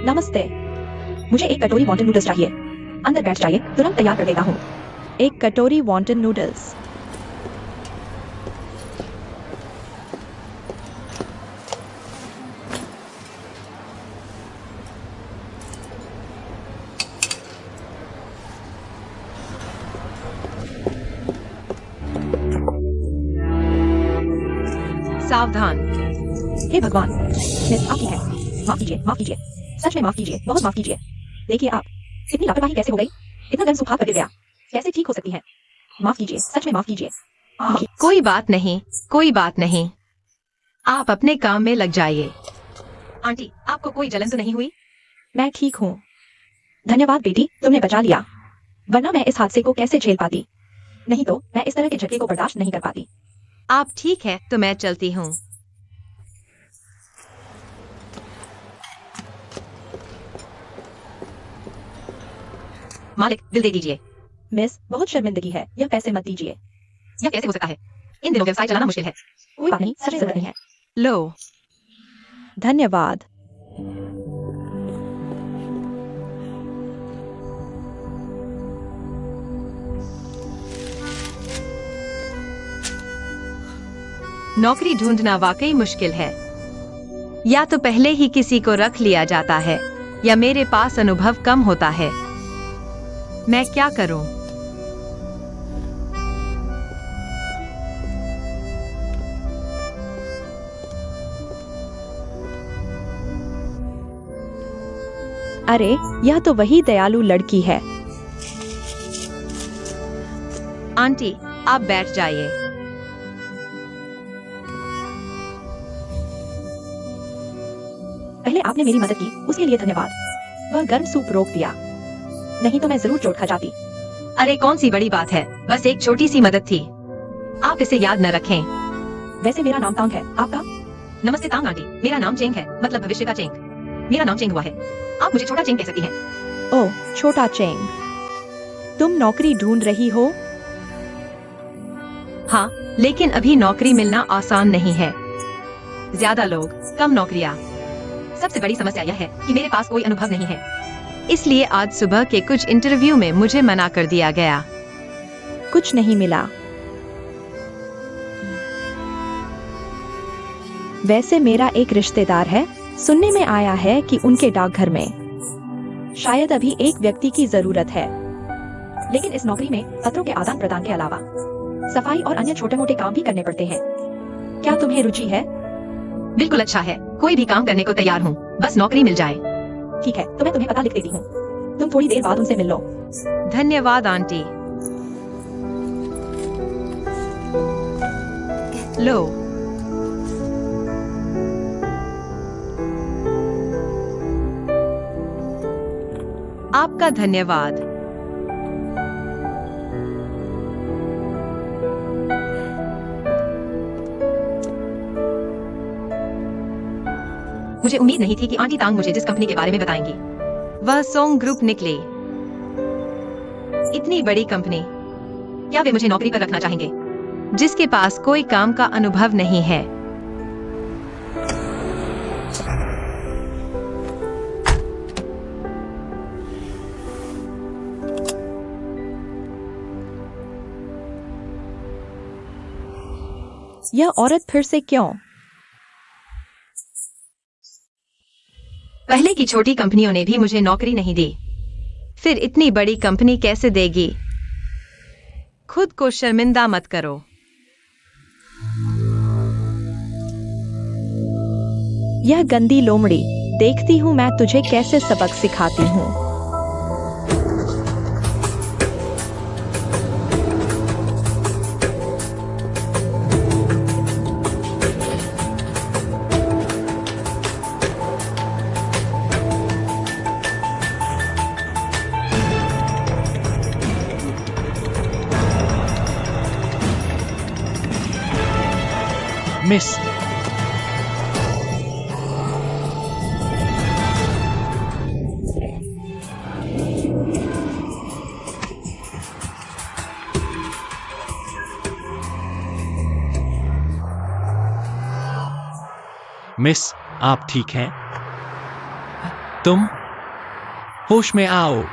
नमस्ते। मुझे एक कटोरी वॉन्टन नूडल्स चाहिए। अंदर बैठ जाइए, तुरंत तैयार कर देता हूँ। एक कटोरी वॉन्टन नूडल्स। सावधान। हे भगवान, मिस आपकी है। माफ कीजिए, माफ कीजिए, सच में माफ कीजिए, बहुत माफ कीजिए। देखिए आप, इतनी लापरवाही कैसे हो गई? इतना गर्म सूप हाथ पर गिर गया, कैसे ठीक हो सकती है? माफ कीजिए, सच में माफ कीजिए। कोई बात नहीं, कोई बात नहीं। आप अपने काम में लग जाइए। आंटी, आपको कोई जलन तो नहीं हुई? मैं ठीक हूँ। धन्यवाद बेटी, तुमने बचा लिया, वरना मैं इस हादसे को कैसे झेल पाती। नहीं तो मैं इस तरह के झटके को बर्दाश्त नहीं कर पाती। आप ठीक है तो मैं चलती हूँ। मालिक, बिल दे दीजिए। मिस, बहुत शर्मिंदगी है, यह पैसे मत दीजिए। यह कैसे हो सकता है? इन दिनों व्यवसाय चलाना मुश्किल है। कोई बात नहीं, सच में जरूरत नहीं है। लो। धन्यवाद। नौकरी ढूंढना वाकई मुश्किल है। या तो पहले ही किसी को रख लिया जाता है, या मेरे पास अनुभव कम होता है। मैं क्या करूं? अरे, यह तो वही दयालु लड़की है। आंटी, आप बैठ जाइए। पहले आपने मेरी मदद की, उसके लिए धन्यवाद। वह गर्म सूप रोक दिया, नहीं तो मैं जरूर चोट खा जाती। अरे कौन सी बड़ी बात है, बस एक छोटी सी मदद थी। आप इसे याद न रखें। वैसे मेरा नाम तांग है, आपका? नमस्ते तांग आंटी, मेरा नाम चेंग है, मतलब भविष्य का चेंग। मेरा नाम चेंग हुआ है, आप मुझे छोटा चेंग कह सकती हैं। ओह, छोटा चेंग, तुम नौकरी ढूंढ रही हो? हाँ, लेकिन अभी नौकरी मिलना आसान नहीं है। ज्यादा लोग, कम नौकरियाँ। सबसे बड़ी समस्या यह है कि मेरे पास कोई अनुभव नहीं है। इसलिए आज सुबह के कुछ इंटरव्यू में मुझे मना कर दिया गया। कुछ नहीं मिला। वैसे मेरा एक रिश्तेदार है, सुनने में आया है कि उनके डाकघर में शायद अभी एक व्यक्ति की जरूरत है। लेकिन इस नौकरी में पत्रों के आदान प्रदान के अलावा सफाई और अन्य छोटे मोटे काम भी करने पड़ते हैं। क्या तुम्हें रुचि है? बिल्कुल अच्छा है, कोई भी काम करने को तैयार हूँ, बस नौकरी मिल जाए। ठीक है, तो मैं तुम्हें पता लिख देती हूँ, तुम थोड़ी देर बाद उनसे मिल लो। धन्यवाद आंटी। लो। आपका धन्यवाद। मुझे उम्मीद नहीं थी कि आंटी तांग मुझे जिस कंपनी के बारे में बताएंगी वह सोंग ग्रुप निकली। इतनी बड़ी कंपनी, क्या वे मुझे नौकरी पर रखना चाहेंगे जिसके पास कोई काम का अनुभव नहीं है? यह औरत फिर से क्यों? पहले की छोटी कंपनियों ने भी मुझे नौकरी नहीं दी, फिर इतनी बड़ी कंपनी कैसे देगी? खुद को शर्मिंदा मत करो। यह गंदी लोमड़ी, देखती हूँ मैं तुझे कैसे सबक सिखाती हूँ। मिस, मिस, आप ठीक हैं? तुम होश में आओ।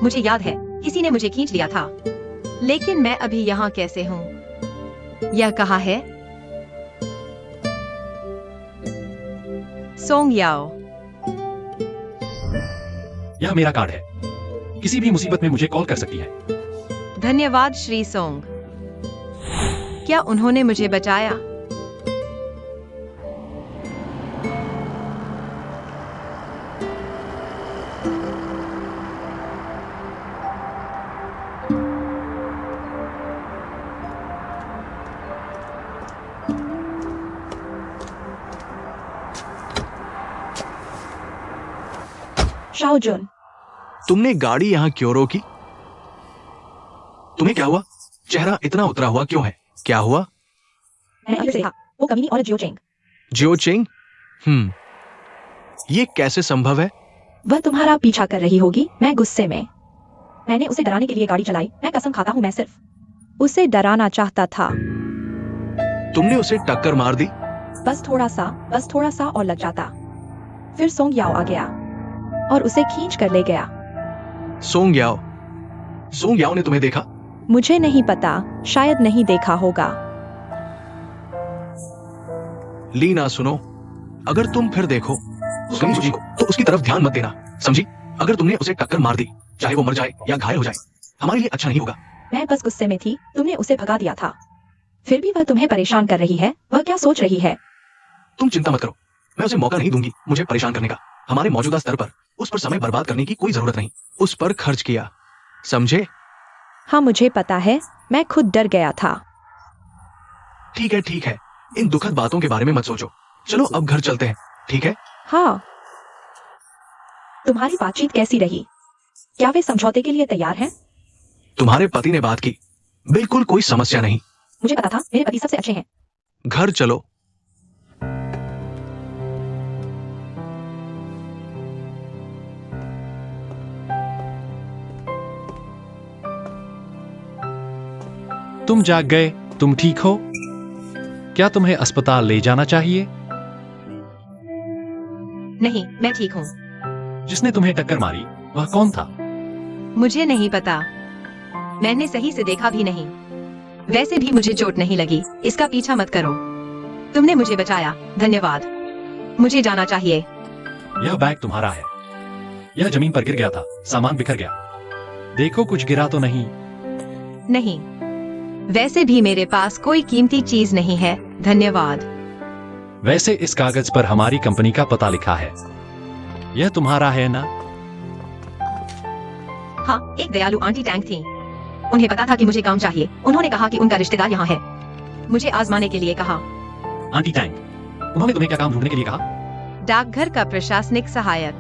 मुझे याद है किसी ने मुझे खींच लिया था, लेकिन मैं अभी यहाँ कैसे हूँ? यह कहाँ है? सोंग याओ। यह मेरा कार्ड है, किसी भी मुसीबत में मुझे कॉल कर सकती है। धन्यवाद श्री सोंग। क्या उन्होंने मुझे बचाया? शाओ जुन, तुमने गाड़ी यहाँ क्यों रोकी? तुम्हें क्या हुआ? चेहरा इतना उतरा हुआ क्यों है? क्या हुआ? मैंने अभी देखा, वो कमीनी और जियो चेंग। जियो चिंग? ये कैसे संभव है? वह तुम्हारा पीछा कर रही होगी। मैं गुस्से में, मैंने उसे डराने के लिए गाड़ी चलाई। मैं कसम खाता हूँ, मैं सिर्फ उसे डराना चाहता था। तुमने उसे टक्कर मार दी? बस थोड़ा सा और लग जाता। फिर सोंग याओ आ गया और उसे खींच कर ले गया। सोंग याओ? सोंग याओ ने तुम्हें देखा? मुझे नहीं पता, शायद नहीं देखा होगा। लीना सुनो, अगर तुम फिर देखो उस गई को तो उसकी तरफ ध्यान मत देना, समझी? अगर तुमने उसे टक्कर मार दी, चाहे वो मर जाए या घायल हो जाए, हमारे लिए अच्छा नहीं होगा। मैं बस गुस्से में थी, तुमने उसे भगा दिया था। फिर भी वह तुम्हें परेशान कर रही है। वह क्या सोच रही है? तुम चिंता मत करो, मैं उसे मौका नहीं दूंगी मुझे परेशान करने का। हमारे मौजूदा स्तर पर उस पर समय बर्बाद करने की कोई जरूरत नहीं। उस पर खर्च किया, समझे? हाँ मुझे पता है, मैं खुद डर गया था। ठीक है, इन दुखद बातों के बारे में मत सोचो। चलो अब घर चलते हैं, ठीक है? हाँ। तुम्हारी बातचीत कैसी रही? क्या वे समझौते के लिए तैयार हैं? तुम्हारे पति ने बात की, बिल्कुल कोई समस्या नहीं। मुझे पता था, मेरे पति सबसे अच्छे हैं। घर चलो। तुम जाग गए, तुम ठीक हो? क्या तुम्हें अस्पताल ले जाना चाहिए? नहीं, मैं ठीक हूँ। जिसने तुम्हें टक्कर मारी वह कौन था? मुझे नहीं पता, मैंने सही से देखा भी नहीं। वैसे भी मुझे चोट नहीं लगी। इसका पीछा मत करो, तुमने मुझे बचाया, धन्यवाद। मुझे जाना चाहिए। यह बैग तुम्हारा है। यह जमीन पर गिर गया था, सामान बिखर गया। देखो कुछ गिरा तो नहीं? नहीं, वैसे भी मेरे पास कोई कीमती चीज नहीं है, धन्यवाद। वैसे इस कागज पर हमारी कंपनी का पता लिखा है। यह तुम्हारा है ना? हाँ, एक दयालु आंटी टैंक थी। उन्हें पता था कि मुझे काम चाहिए। उन्होंने कहा कि उनका रिश्तेदार यहाँ है। मुझे आजमाने के लिए कहा। आंटी टैंक, उन्होंने तुम्हें क्या काम ढूंढने के लिए कहा? डाकघर का प्रशासनिक सहायक।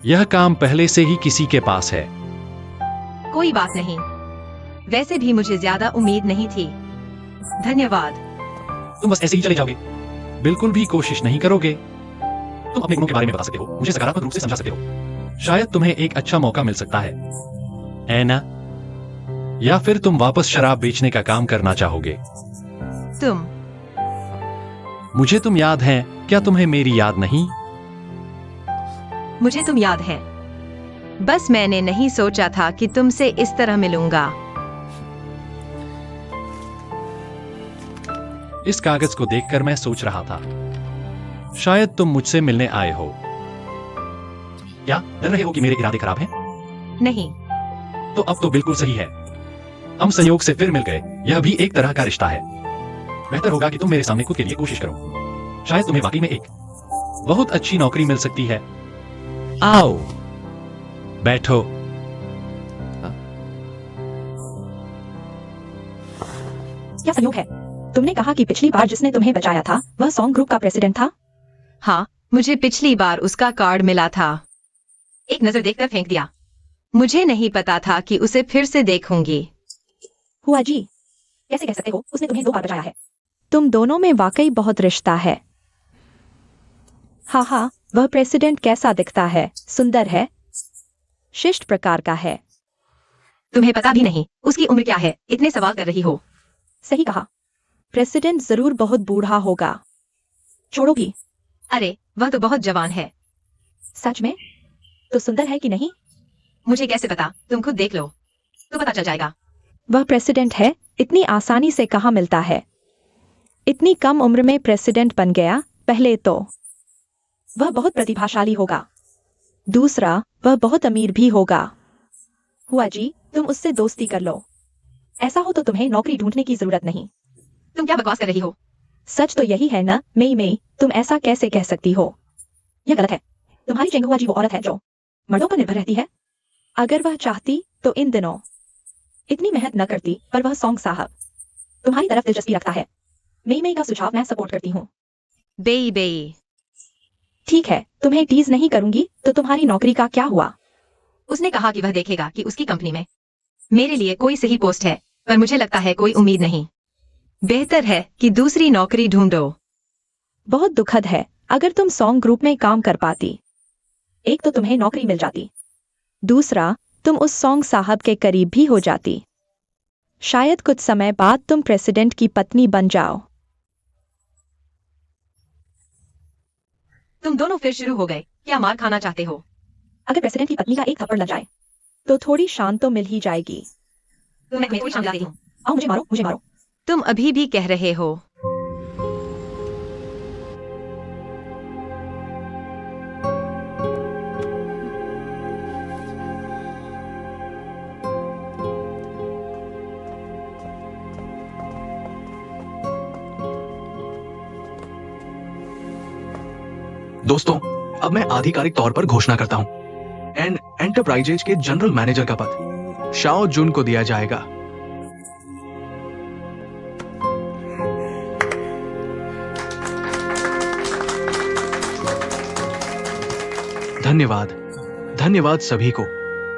यह काम पहले से ही किसी के पास है। कोई बात नहीं, वैसे भी मुझे ज्यादा उम्मीद नहीं थी, धन्यवाद। तुम बस ऐसे ही चले जाओगे, बिल्कुल भी कोशिश नहीं करोगे। तुम अपने गुणों के बारे में बता सकते हो, मुझे सकारात्मक रूप से समझा सकते हो। शायद तुम्हें एक अच्छा मौका मिल सकता है ना? या फिर तुम वापस शराब बेचने का काम करना चाहोगे? तुम मुझे तुम याद है, क्या तुम्हें मेरी याद नहीं? मुझे तुम याद है, बस मैंने नहीं सोचा था कि तुमसे इस तरह मिलूंगा। इस कागज को देखकर मैं सोच रहा था, शायद तुम मुझसे मिलने आए हो। क्या डर रहे हो कि मेरे इरादे खराब हैं? नहीं। तो अब तो बिल्कुल सही है। हम संयोग से फिर मिल गए, यह भी एक तरह का रिश्ता है। बेहतर होगा कि तुम मेरे सामने खुद के लिए कोशिश करो। शायद तुम्हें वाकई में एक बहुत अच्छी नौकरी मिल सकती है। आओ बैठो। क्या संयोग है, तुमने कहा कि पिछली बार जिसने तुम्हें बचाया था वह सॉन्ग ग्रुप का प्रेसिडेंट था। हाँ, मुझे पिछली बार उसका कार्ड मिला था। एक नजर देखकर फेंक दिया। मुझे नहीं पता था कि उसे फिर से देखूंगी। हुआ जी, कैसे कह सकते हो, उसने तुम्हें 2 बार बचाया है। तुम दोनों में वाकई बहुत रिश्ता है। हाँ हाँ, वह प्रेसिडेंट कैसा दिखता है? सुंदर है, शिष्ट प्रकार का है। तुम्हें पता भी नहीं उसकी उम्र क्या है, इतने सवाल कर रही हो। सही कहा, प्रेसिडेंट जरूर बहुत बूढ़ा होगा। छोड़ो भी। अरे, वह तो बहुत जवान है। सच में? तो सुंदर है कि नहीं? मुझे कैसे पता, तुम खुद देख लो तो पता चल जाएगा। वह प्रेसिडेंट है, इतनी आसानी से कहाँ मिलता है। इतनी कम उम्र में प्रेसिडेंट बन गया। पहले तो वह बहुत प्रतिभाशाली होगा, दूसरा वह बहुत अमीर भी होगा। हुआ जी, तुम उससे दोस्ती कर लो। ऐसा हो तो तुम्हें नौकरी ढूंढने की जरूरत नहीं। तुम क्या बकवास कर रही हो? सच तो यही है ना मई, तुम ऐसा कैसे कह सकती हो? यह गलत है। तुम्हारी चेंगुआ जी वो औरत है जो मर्दों पर निर्भर रहती है। अगर वह चाहती तो इन दिनों इतनी मेहनत न करती, पर वह सॉन्ग साहब तुम्हारी तरफ दिलचस्पी रखता है। मई का सुझाव मैं सपोर्ट करती हूँ। बेई बेई। ठीक है, तुम्हें टीज नहीं करूंगी, तो तुम्हारी नौकरी का क्या हुआ? उसने कहा कि वह देखेगा कि उसकी कंपनी में मेरे लिए कोई सही पोस्ट है, पर मुझे लगता है कोई उम्मीद नहीं। बेहतर है कि दूसरी नौकरी ढूंढो। बहुत दुखद है। अगर तुम सॉन्ग ग्रुप में काम कर पाती, एक तो तुम्हें नौकरी मिल जाती, दूसरा तुम उस सॉन्ग साहब के करीब भी हो जाती। शायद कुछ समय बाद तुम प्रेसिडेंट की पत्नी बन जाओ। तुम दोनों फिर शुरू हो गए। क्या मार खाना चाहते हो? अगर प्रेसिडेंट की पत्नी का एक थप्पड़ लग जाए तो थोड़ी शांत तो मिल ही जाएगी। मैं तुम्हें थोड़ी शांति देती हूँ। आओ मुझे मारो, मुझे मारो। तुम अभी भी कह रहे हो। दोस्तों, अब मैं आधिकारिक तौर पर घोषणा करता हूं। एंटरप्राइजेज के जनरल मैनेजर का पद शाओ जुन को दिया जाएगा। धन्यवाद, धन्यवाद सभी को।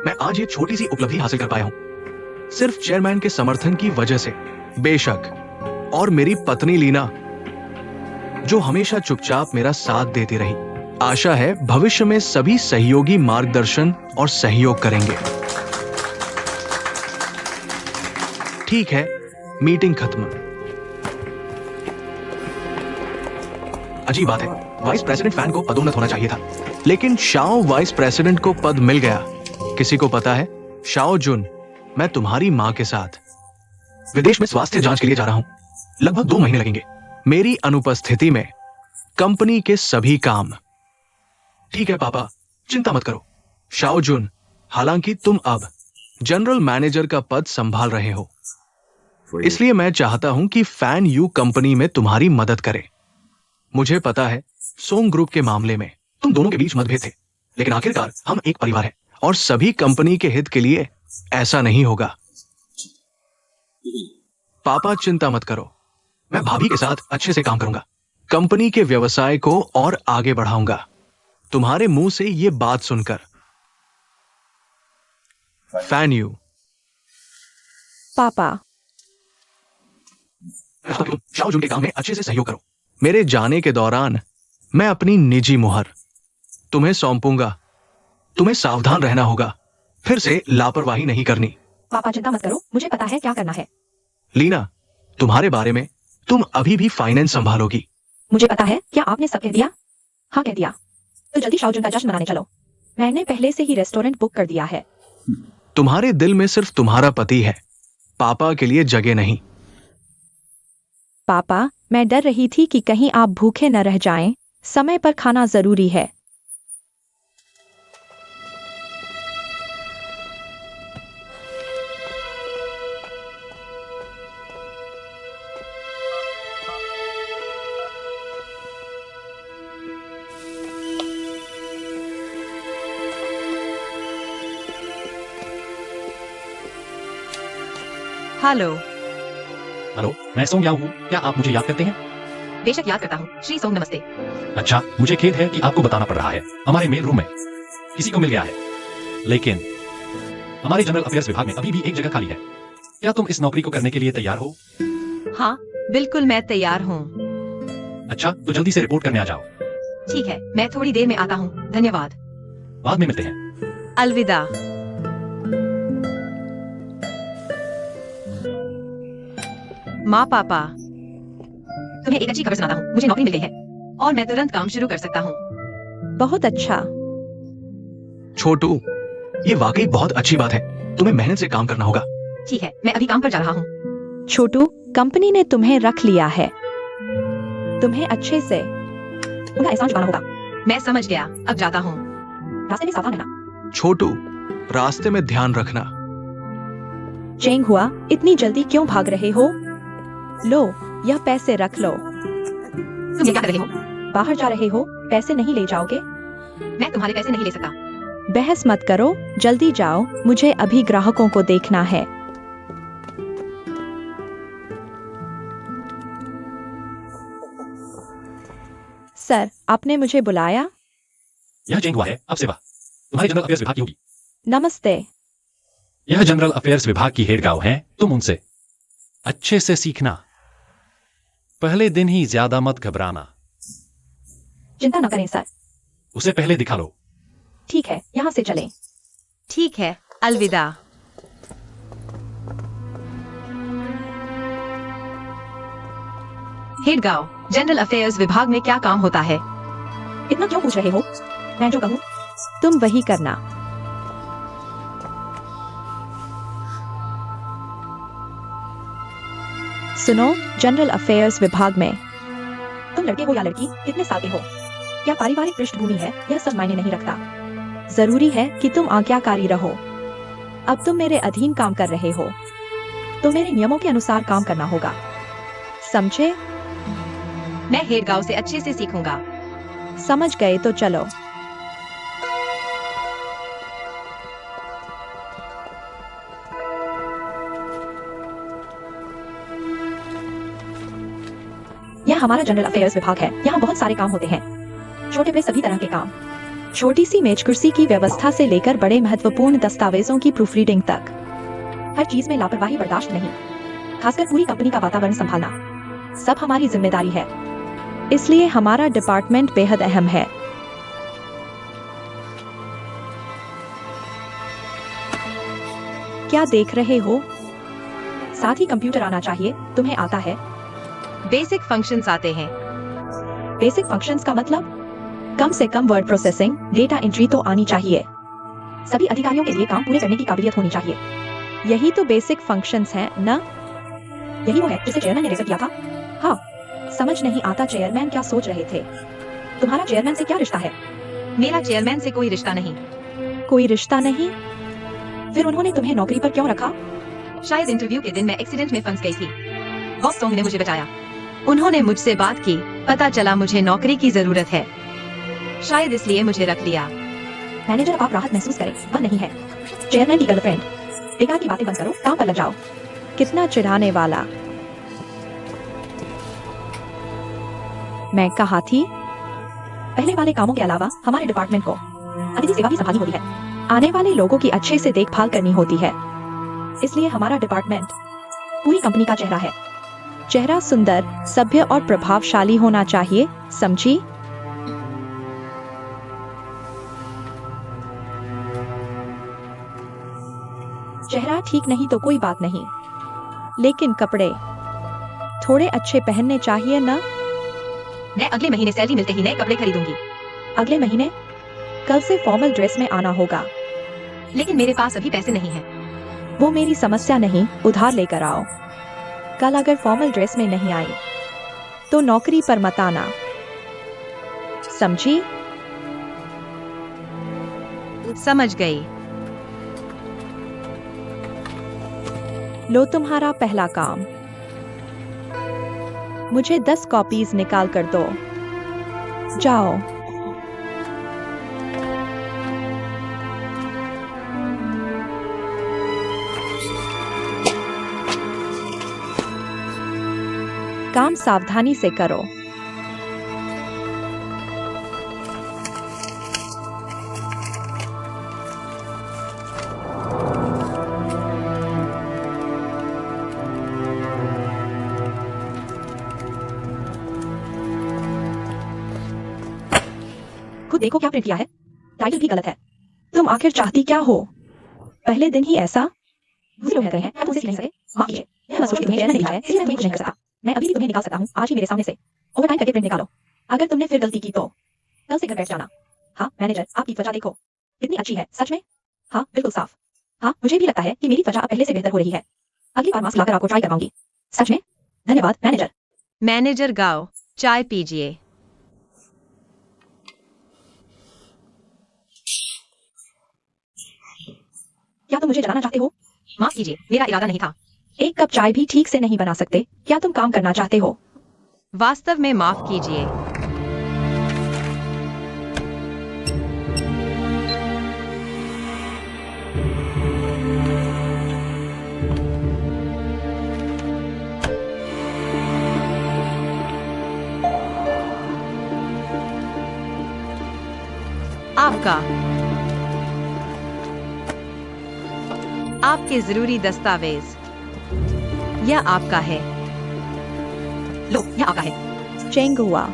मैं आज ये छोटी सी उपलब्धि हासिल कर पाया हूं सिर्फ चेयरमैन के समर्थन की वजह से। बेशक, और मेरी पत्नी लीना जो हमेशा चुपचाप मेरा साथ देती रही। आशा है भविष्य में सभी सहयोगी मार्गदर्शन और सहयोग करेंगे। ठीक है, मीटिंग खत्म। अजीब बात है, वाइस प्रेसिडेंट फैन को पदोन्नत होना चाहिए था, लेकिन शाओ वाइस प्रेसिडेंट को पद मिल गया। किसी को पता है, शाओ जुन, मैं तुम्हारी मां के साथ विदेश में स्वास्थ्य जांच के लिए जा रहा हूं। लगभग 2 महीने लगेंगे। मेरी अनुपस्थिति में कंपनी के सभी काम। ठीक है पापा, चिंता मत करो। शाओ जुन, हालांकि तुम अब जनरल मैनेजर का पद संभाल रहे हो, इसलिए मैं चाहता हूं कि फैन यू कंपनी में तुम्हारी मदद करे। मुझे पता है सोंग ग्रुप के मामले में तुम दोनों के बीच मतभेद थे, लेकिन आखिरकार हम एक परिवार हैं और सभी कंपनी के हित के लिए ऐसा नहीं होगा। पापा चिंता मत करो, मैं भाभी के साथ अच्छे से काम करूंगा, कंपनी के व्यवसाय को और आगे बढ़ाऊंगा। तुम्हारे मुंह से ये बात सुनकर। Fan you. पापा, शाओ जुन के काम में अच्छे से सहयोग करो। मेरे जाने के दौरान मैं अपनी निजी मुहर तुम्हें सौंपूंगा। तुम्हें सावधान रहना होगा, फिर से लापरवाही नहीं करनी। पापा चिंता मत करो, मुझे पता है क्या करना है। लीना, तुम्हारे बारे में तुम अभी भी फाइनेंस संभालोगी। मुझे पता है, क्या आपने सब कह दिया? हाँ कह दिया। तो जल्दी शाओ जुन का जश्न मनाने चलो। मैंने पहले से ही रेस्टोरेंट बुक कर दिया है। तुम्हारे दिल में सिर्फ तुम्हारा पति है, पापा के लिए जगह नहीं। पापा, मैं डर रही थी कि कहीं आप भूखे न रह जाएं। समय पर खाना जरूरी है। हेलो। हेलो, मैं सोंग याओ हूँ। क्या आप मुझे याद करते हैं? बेशक याद करता हूँ। श्री सोंग नमस्ते। अच्छा, मुझे खेद है कि आपको बताना पड़ रहा है। हमारे मेल रूम में किसी को मिल गया है, लेकिन हमारे जनरल अफेयर्स विभाग में अभी भी एक जगह खाली है। क्या तुम इस नौकरी को करने के लिए तैयार हो? हाँ, बिल्कुल मैं तैयार हूँ। अच्छा, तो जल्दी से रिपोर्ट करने आ जाओ। ठीक है, मैं थोड़ी देर में आता हूँ। धन्यवाद। बाद में मिलते हैं। अलविदा। माँ पापा, तुम्हें एक अच्छी खबर सुनाता हूँ। मुझे नौकरी मिल गई है और मैं तुरंत काम शुरू कर सकता हूँ। बहुत अच्छा। छोटू, ये वाकई बहुत अच्छी बात है। तुम्हें मेहनत से काम करना होगा। ठीक है, मैं अभी काम पर जा रहा हूँ। छोटू, कंपनी ने तुम्हें रख लिया है। तुम्हें अच्छे से उनका एहसान चुकाना होगा। मैं समझ गया, अब जाता हूँ। रास्ते में सावधान रहना। छोटू, रास्ते में ध्यान रखना। चेंग हुआ, इतनी जल्दी क्यों भाग रहे हो? लो, यह पैसे रख लो। तुम ये क्या कर रहे हो? बाहर जा रहे हो, पैसे नहीं ले जाओगे? मैं तुम्हारे पैसे नहीं ले सकता। बहस मत करो, जल्दी जाओ, मुझे अभी ग्राहकों को देखना है। सर, आपने मुझे बुलाया? यह चेंग हुआ है, अब सेवा तुम्हारे जनरल अफेयर्स विभाग की होगी। नमस्ते। यह जनरल अफेयर्स विभाग की हेड गाँव है। तुम उनसे अच्छे से सीखना। पहले दिन ही ज्यादा मत घबराना। चिंता न करें सर। उसे पहले दिखा लो। ठीक है, यहाँ से चलें। ठीक है, अलविदा। हेड गाँव, जनरल अफेयर्स विभाग में क्या काम होता है? इतना क्यों पूछ रहे हो? मैं जो कहूँ तुम वही करना। सुनो, जनरल अफेयर्स विभाग में तुम लड़के हो या लड़की, कितने साल के हो, क्या पारिवारिक पृष्ठभूमि है, यह सब मायने नहीं रखता। जरूरी है कि तुम आज्ञाकारी रहो। अब तुम मेरे अधीन काम कर रहे हो, तो मेरे नियमों के अनुसार काम करना होगा, समझे? मैं हेड गाँव से अच्छे से सीखूंगा। समझ गए तो चलो। यह हमारा जनरल अफेयर्स विभाग है। यहाँ बहुत सारे काम होते हैं, छोटे बड़े सभी तरह के काम। छोटी सी मेज कुर्सी की व्यवस्था से लेकर बड़े महत्वपूर्ण दस्तावेजों की प्रूफ रीडिंग तक, हर चीज में लापरवाही बर्दाश्त नहीं। खासकर पूरी कंपनी का वातावरण संभालना सब हमारी जिम्मेदारी है। इसलिए हमारा डिपार्टमेंट बेहद अहम है। क्या देख रहे हो? साथ ही कंप्यूटर आना चाहिए। तुम्हें आता है? बेसिक फंक्शंस आते हैं। बेसिक फंक्शंस का मतलब कम से कम वर्ड प्रोसेसिंग, डेटा एंट्री तो आनी चाहिए। सभी अधिकारियों के लिए काम पूरे करने की काबिलियत होनी चाहिए। यही तो बेसिक फंक्शंस हैं ना? यही वो है जिसे चेयरमैन ने रेफर किया था। हाँ, समझ नहीं आता चेयरमैन क्या सोच रहे थे। तुम्हारा चेयरमैन से क्या रिश्ता है? मेरा चेयरमैन से कोई रिश्ता नहीं। कोई रिश्ता नहीं? फिर उन्होंने तुम्हें नौकरी पर क्यों रखा? शायद इंटरव्यू के दिन मैं एक्सीडेंट में फंस गई थी। बॉस सोंग ने मुझे बचाया। उन्होंने मुझसे बात की, पता चला मुझे नौकरी की जरूरत है, शायद इसलिए मुझे रख लिया। मैनेजर, आप राहत महसूस करें, वह नहीं है चेयरमैन की गर्लफ्रेंड। बेकार की बातें बंद करो, काम पर लग जाओ। कितना चिढ़ाने वाला। मैं कहा थी, पहले वाले कामों के अलावा हमारे डिपार्टमेंट को अतिथि सेवा भी संभालनी होती है। आने वाले लोगों की अच्छे से देखभाल करनी होती है। इसलिए हमारा डिपार्टमेंट पूरी कंपनी का चेहरा है। चेहरा सुंदर, सभ्य और प्रभावशाली होना चाहिए, समझी? चेहरा ठीक नहीं तो कोई बात नहीं, लेकिन कपड़े थोड़े अच्छे पहनने चाहिए ना? मैं अगले महीने सैलरी मिलते ही नए कपड़े खरीदूंगी। अगले महीने? कल से फॉर्मल ड्रेस में आना होगा। लेकिन मेरे पास अभी पैसे नहीं हैं। वो मेरी समस्या नहीं, उधार लेकर आओ। कल अगर फॉर्मल ड्रेस में नहीं आई तो नौकरी पर मत आना, समझी? समझ गई। लो तुम्हारा पहला काम। मुझे 10 कॉपीज निकाल कर दो। जाओ। काम सावधानी से करो। खुद देखो क्या प्रिंट किया है। टाइटल भी गलत है। तुम आखिर चाहती क्या हो? पहले दिन ही ऐसा? दूसरे लोग कह रहे हैं, मैं तुमसे सीख नहीं सके। माफ कीजिए, मैं महसूस कि तुम्हें चैनल नहीं दिखा है, इसलिए मैं तुम्हें कुछ नहीं कर सकता। मैं अभी भी तुम्हें निकाल सकता हूँ, आज ही मेरे सामने से। ओवरटाइम करके प्रिंट निकालो। अगर तुमने फिर गलती की तो कल से घर बैठ जाना। हाँ मैनेजर, आपकी त्वचा देखो कितनी अच्छी है। सच में? हाँ बिल्कुल साफ। हाँ मुझे भी लगता है कि मेरी त्वचा अब पहले से बेहतर हो रही है। अगली बार मास्क लाकर आपको ट्राई करवाऊंगी। सच में? धन्यवाद मैनेजर। मैनेजर गाओ, चाय पीजिए। क्या तुम मुझे जलाना चाहते हो? माफ कीजिए, मेरा इरादा नहीं था। एक कप चाय भी ठीक से नहीं बना सकते? क्या तुम काम करना चाहते हो? वास्तव में माफ कीजिए। आपका आपके जरूरी दस्तावेज। यह आपका है। लो यह आपका है। चेंगुआ।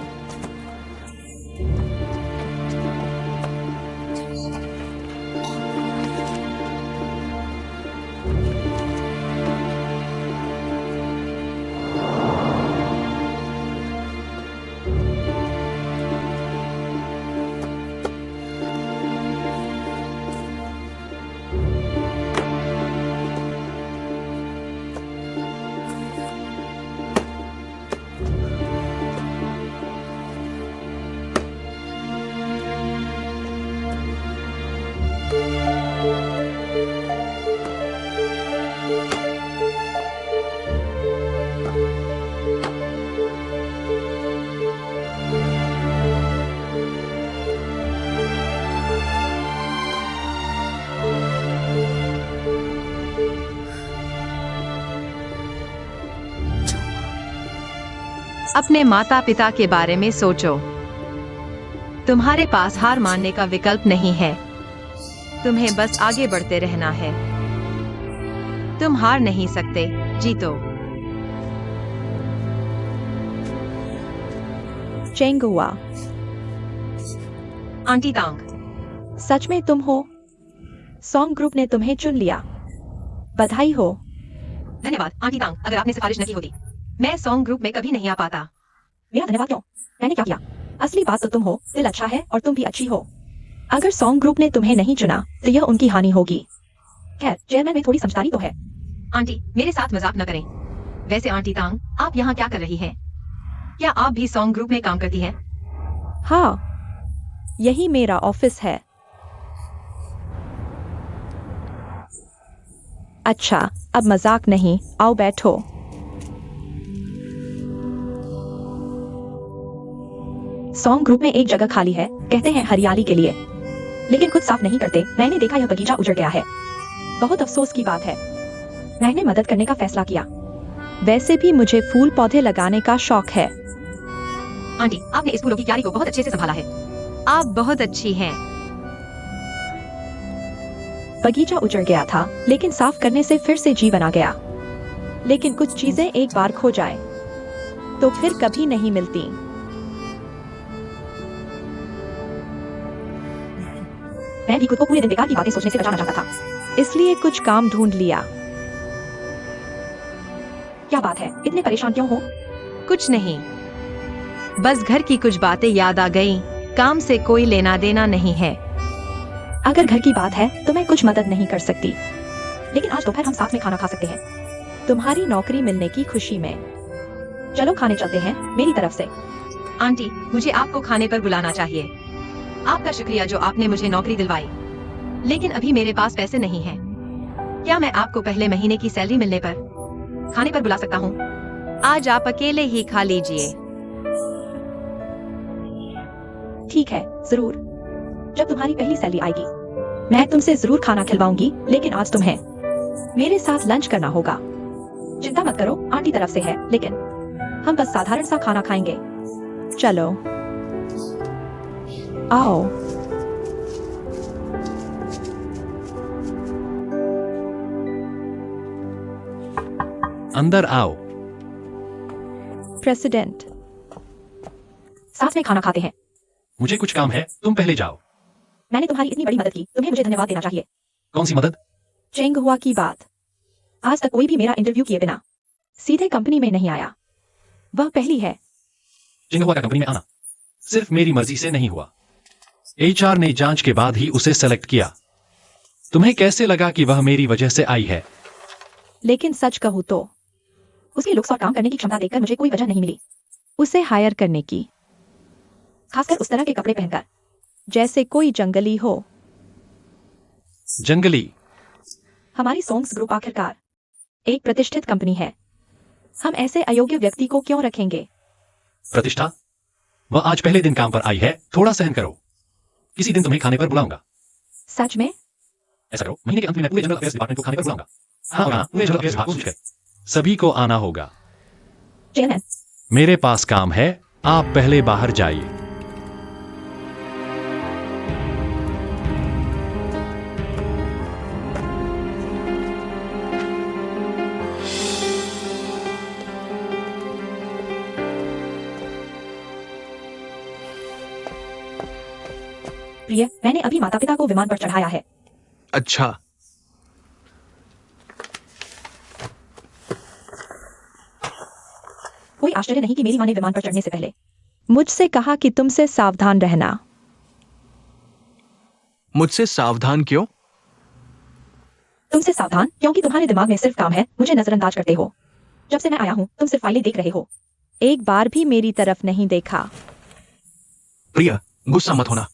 अपने माता पिता के बारे में सोचो। तुम्हारे पास हार मानने का विकल्प नहीं है। तुम्हें बस आगे बढ़ते रहना है। तुम हार नहीं सकते, जीतो। चेंगुआ। आंटी तांग। सच में तुम हो? सॉन्ग ग्रुप ने तुम्हें चुन लिया। बधाई हो। धन्यवाद आंटी तांग, अगर आपने सिफारिश न की होती मैं सॉन्ग ग्रुप में कभी नहीं आ पाता। मेरा धन्यवाद क्यों? मैंने क्या किया? असली बात तो तुम हो। दिल अच्छा है और तुम भी अच्छी हो। अगर सॉन्ग ग्रुप ने तुम्हें नहीं चुना तो यह उनकी हानि होगी। खैर चेयरमैन में थोड़ी समझदारी तो है। आंटी मेरे साथ मजाक न करें। वैसे आंटी तांग, आप यहाँ क्या कर रही हैं? क्या आप भी सॉन्ग ग्रुप में काम करती हैं? हाँ यही मेरा ऑफिस है। अच्छा अब मजाक नहीं, आओ बैठो। सॉन्ग ग्रुप में एक जगह खाली है, कहते हैं हरियाली के लिए, लेकिन खुद साफ नहीं करते। मैंने देखा यह बगीचा उजड़ गया है। बहुत अफसोस की बात है। मैंने मदद करने का फैसला किया। वैसे भी मुझे फूल पौधे लगाने का शौक है। आंटी आपने इस फूलों की क्यारी को बहुत अच्छे से संभाला है। आप बहुत अच्छी हैं। बगीचा उजड़ गया था, लेकिन साफ करने से फिर से जी बना गया। लेकिन कुछ चीजें एक बार खो जाए तो फिर कभी नहीं मिलती। मैं भी खुद को पूरे दिन बेकार की बातें सोचने से बचाना चाहता था, इसलिए कुछ काम ढूंढ लिया। क्या बात है, इतने परेशान क्यों हो? कुछ नहीं, बस घर की कुछ बातें याद आ गई। काम से कोई लेना देना नहीं है। अगर घर की बात है तो मैं कुछ मदद नहीं कर सकती, लेकिन आज दोपहर हम साथ में खाना खा सकते हैं, तुम्हारी नौकरी मिलने की खुशी में। चलो खाने चलते हैं मेरी तरफ से। आंटी मुझे आपको खाने पर बुलाना चाहिए। आपका शुक्रिया जो आपने मुझे नौकरी दिलवाई, लेकिन अभी मेरे पास पैसे नहीं हैं। क्या मैं आपको पहले महीने की सैलरी मिलने पर खाने पर बुला सकता हूँ? आज आप अकेले ही खा लीजिए। ठीक है जरूर, जब तुम्हारी पहली सैलरी आएगी मैं तुमसे जरूर खाना खिलवाऊंगी, लेकिन आज तुम्हें मेरे साथ लंच करना होगा। चिंता मत करो, आंटी तरफ से है, लेकिन हम बस साधारण सा खाना खाएंगे। चलो आओ। अंदर आओ। प्रेसिडेंट, साथ में खाना खाते हैं। मुझे कुछ काम है, तुम पहले जाओ। मैंने तुम्हारी इतनी बड़ी मदद की, तुम्हें मुझे धन्यवाद देना चाहिए। कौन सी मदद? चेंग हुआ की बात। आज तक कोई भी मेरा इंटरव्यू किए बिना सीधे कंपनी में नहीं आया। वह पहली है। चिंगहुआ का कंपनी में आना सिर्फ मेरी मर्जी से नहीं हुआ। एचआर ने जांच के बाद ही उसे सेलेक्ट किया। तुम्हें कैसे लगा कि वह मेरी वजह से आई है? लेकिन सच कहूं तो उसकी लुक्स और काम करने की क्षमता देखकर मुझे कोई वजह नहीं मिली उसे हायर करने की, खासकर उस तरह के कपड़े पहनकर जैसे कोई जंगली हो। जंगली? हमारी सोंग्स ग्रुप आखिरकार एक प्रतिष्ठित कंपनी है। हम ऐसे अयोग्य व्यक्ति को क्यों रखेंगे? प्रतिष्ठा? वह आज पहले दिन काम पर आई है, थोड़ा सहन करो। किसी दिन तुम्हें खाने पर बुलाऊंगा। सच में? ऐसा करो, महीने के अंत में मैं पूरे जनरल अफेयर्स डिपार्टमेंट को खाने पर बुलाऊंगा। हाँ, पूरे जनरल अफेयर्स विभाग को पूछकर सभी को आना होगा। चेयरमैन, मेरे पास काम है, आप पहले बाहर जाइए। प्रिय, मैंने अभी माता पिता को विमान पर चढ़ाया है। अच्छा, कोई आश्चर्य नहीं कि मेरी माँ ने विमान पर चढ़ने से पहले मुझसे कहा कि तुमसे सावधान रहना। मुझसे सावधान क्यों? तुमसे सावधान क्योंकि तुम्हारे दिमाग में सिर्फ काम है, मुझे नजरअंदाज करते हो। जब से मैं आया हूँ तुम सिर्फ फाइलें देख रहे हो, एक बार भी मेरी तरफ नहीं देखा। प्रिया, गुस्सा मत होना।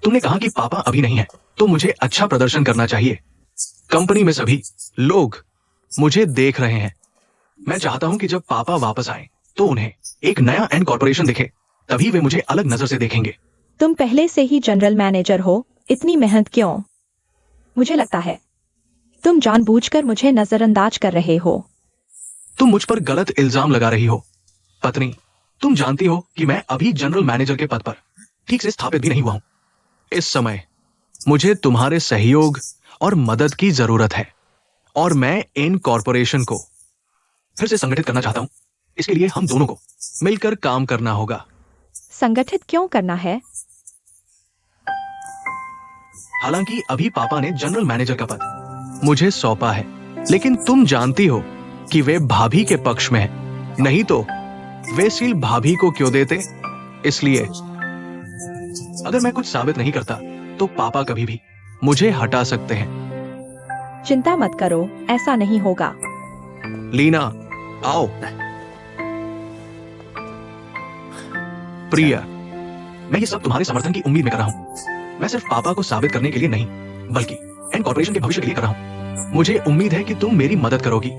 तुमने कहा कि पापा अभी नहीं है, तो मुझे अच्छा प्रदर्शन करना चाहिए। कंपनी में सभी लोग मुझे देख रहे हैं। मैं चाहता हूं कि जब पापा वापस आए तो उन्हें एक नया एंड कॉर्पोरेशन दिखे, तभी वे मुझे अलग नजर से देखेंगे। तुम पहले से ही जनरल मैनेजर हो, इतनी मेहनत क्यों? मुझे लगता है तुम जानबूझकर मुझे नजरअंदाज कर रहे हो। तुम मुझ पर गलत इल्जाम लगा रही हो। पत्नी, तुम जानती हो कि मैं अभी जनरल मैनेजर के पद पर ठीक से स्थापित भी नहीं हुआ हूं। इस समय मुझे तुम्हारे सहयोग और मदद की जरूरत है और मैं इन कॉर्पोरेशन को फिर से संगठित करना चाहता हूं। इसके लिए हम दोनों को मिलकर काम करना होगा। संगठित क्यों करना है? हालांकि अभी पापा ने जनरल मैनेजर का पद मुझे सौंपा है, लेकिन तुम जानती हो कि वे भाभी के पक्ष में है, नहीं तो वे सील भाभी को क्यों देते। इसलिए अगर मैं कुछ साबित नहीं करता तो पापा कभी भी मुझे हटा सकते हैं। चिंता मत करो, ऐसा नहीं होगा। लीना, आओ। प्रिया, मैं ये सब तुम्हारे समर्थन की उम्मीद में कर रहा हूं। मैं सिर्फ पापा को साबित करने के लिए नहीं, बल्कि एंड कॉर्पोरेशन के भविष्य के लिए कर रहा हूं। मुझे उम्मीद है कि तुम मेरी मदद करोगी।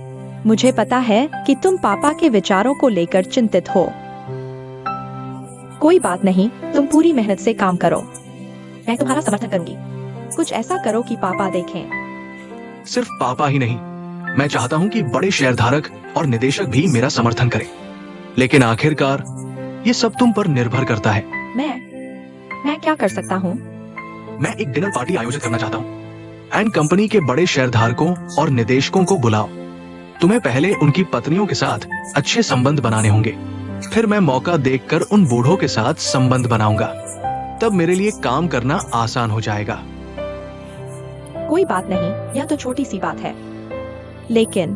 मुझे पता है कि तुम पापा के विचारों को लेकर चिंतित हो। कोई बात नहीं, तुम पूरी मेहनत से काम करो। मैं तुम्हारा समर्थन करूंगी। कुछ ऐसा करो कि पापा देखें। सिर्फ पापा ही नहीं, मैं चाहता हूं कि बड़े शेयरधारक और निदेशक भी मेरा समर्थन करें। लेकिन आखिरकार ये सब तुम पर निर्भर करता है। मैं क्या कर सकता हूँ? मैं एक डिनर पार्टी आयोजित करना चाहता हूँ एंड कंपनी के बड़े शेयरधारकों और निदेशकों को बुलाओ। तुम्हें पहले उनकी पत्नियों के साथ अच्छे संबंध बनाने होंगे, फिर मैं मौका देखकर उन बूढ़ों के साथ संबंध बनाऊंगा। तब मेरे लिए काम करना आसान हो जाएगा। कोई बात नहीं, यह तो छोटी सी बात है। लेकिन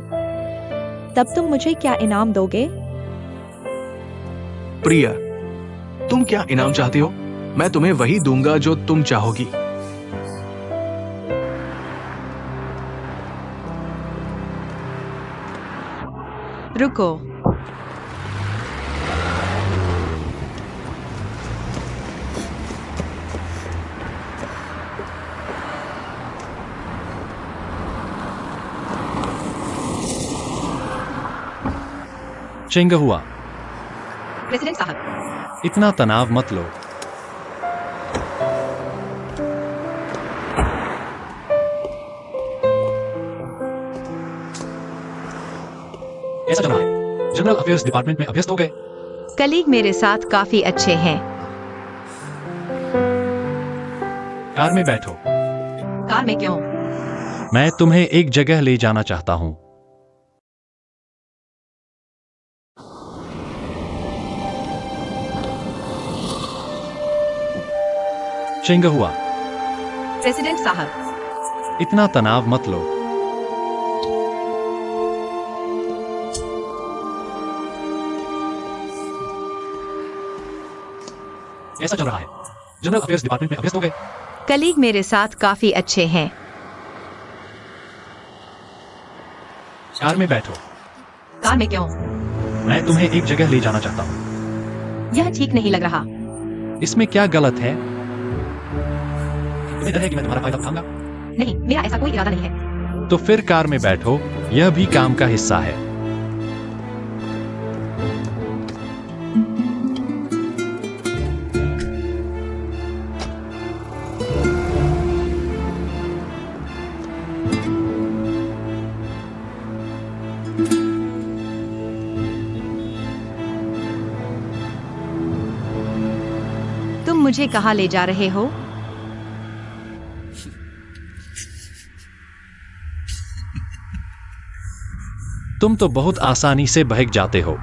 तब तुम मुझे क्या इनाम दोगे? प्रिया, तुम क्या इनाम चाहती हो? मैं तुम्हें वही दूंगा जो तुम चाहोगी। रुको, चिंगहुआ, प्रेसिडेंट साहब, इतना तनाव मत लो। कैसा चल रहा है? जनरल अफेयर्स डिपार्टमेंट में अभ्यस्त हो गए? कलीग मेरे साथ काफी अच्छे हैं। कार में बैठो। कार में क्यों? मैं तुम्हें एक जगह ले जाना चाहता हूं। चिंगहुआ, प्रेसिडेंट साहब, इतना तनाव मत लो। कैसा चल रहा है? जनरल अफेयर्स डिपार्टमेंट में अभ्यस्त हो गए? कलीग मेरे साथ काफी अच्छे हैं। कार में बैठो। कार में क्यों? मैं तुम्हें एक जगह ले जाना चाहता हूं। यह ठीक नहीं लग रहा। इसमें क्या गलत है? तुम्हें डर है कि मैं तुम्हारा फायदा उठाऊंगा? नहीं, मेरा ऐसा कोई इरादा नहीं है। तो फिर कार में बैठो, यह भी काम का हिस्सा है। तुम मुझे कहाँ ले जा रहे हो? तुम तो बहुत आसानी से बहक जाते हो।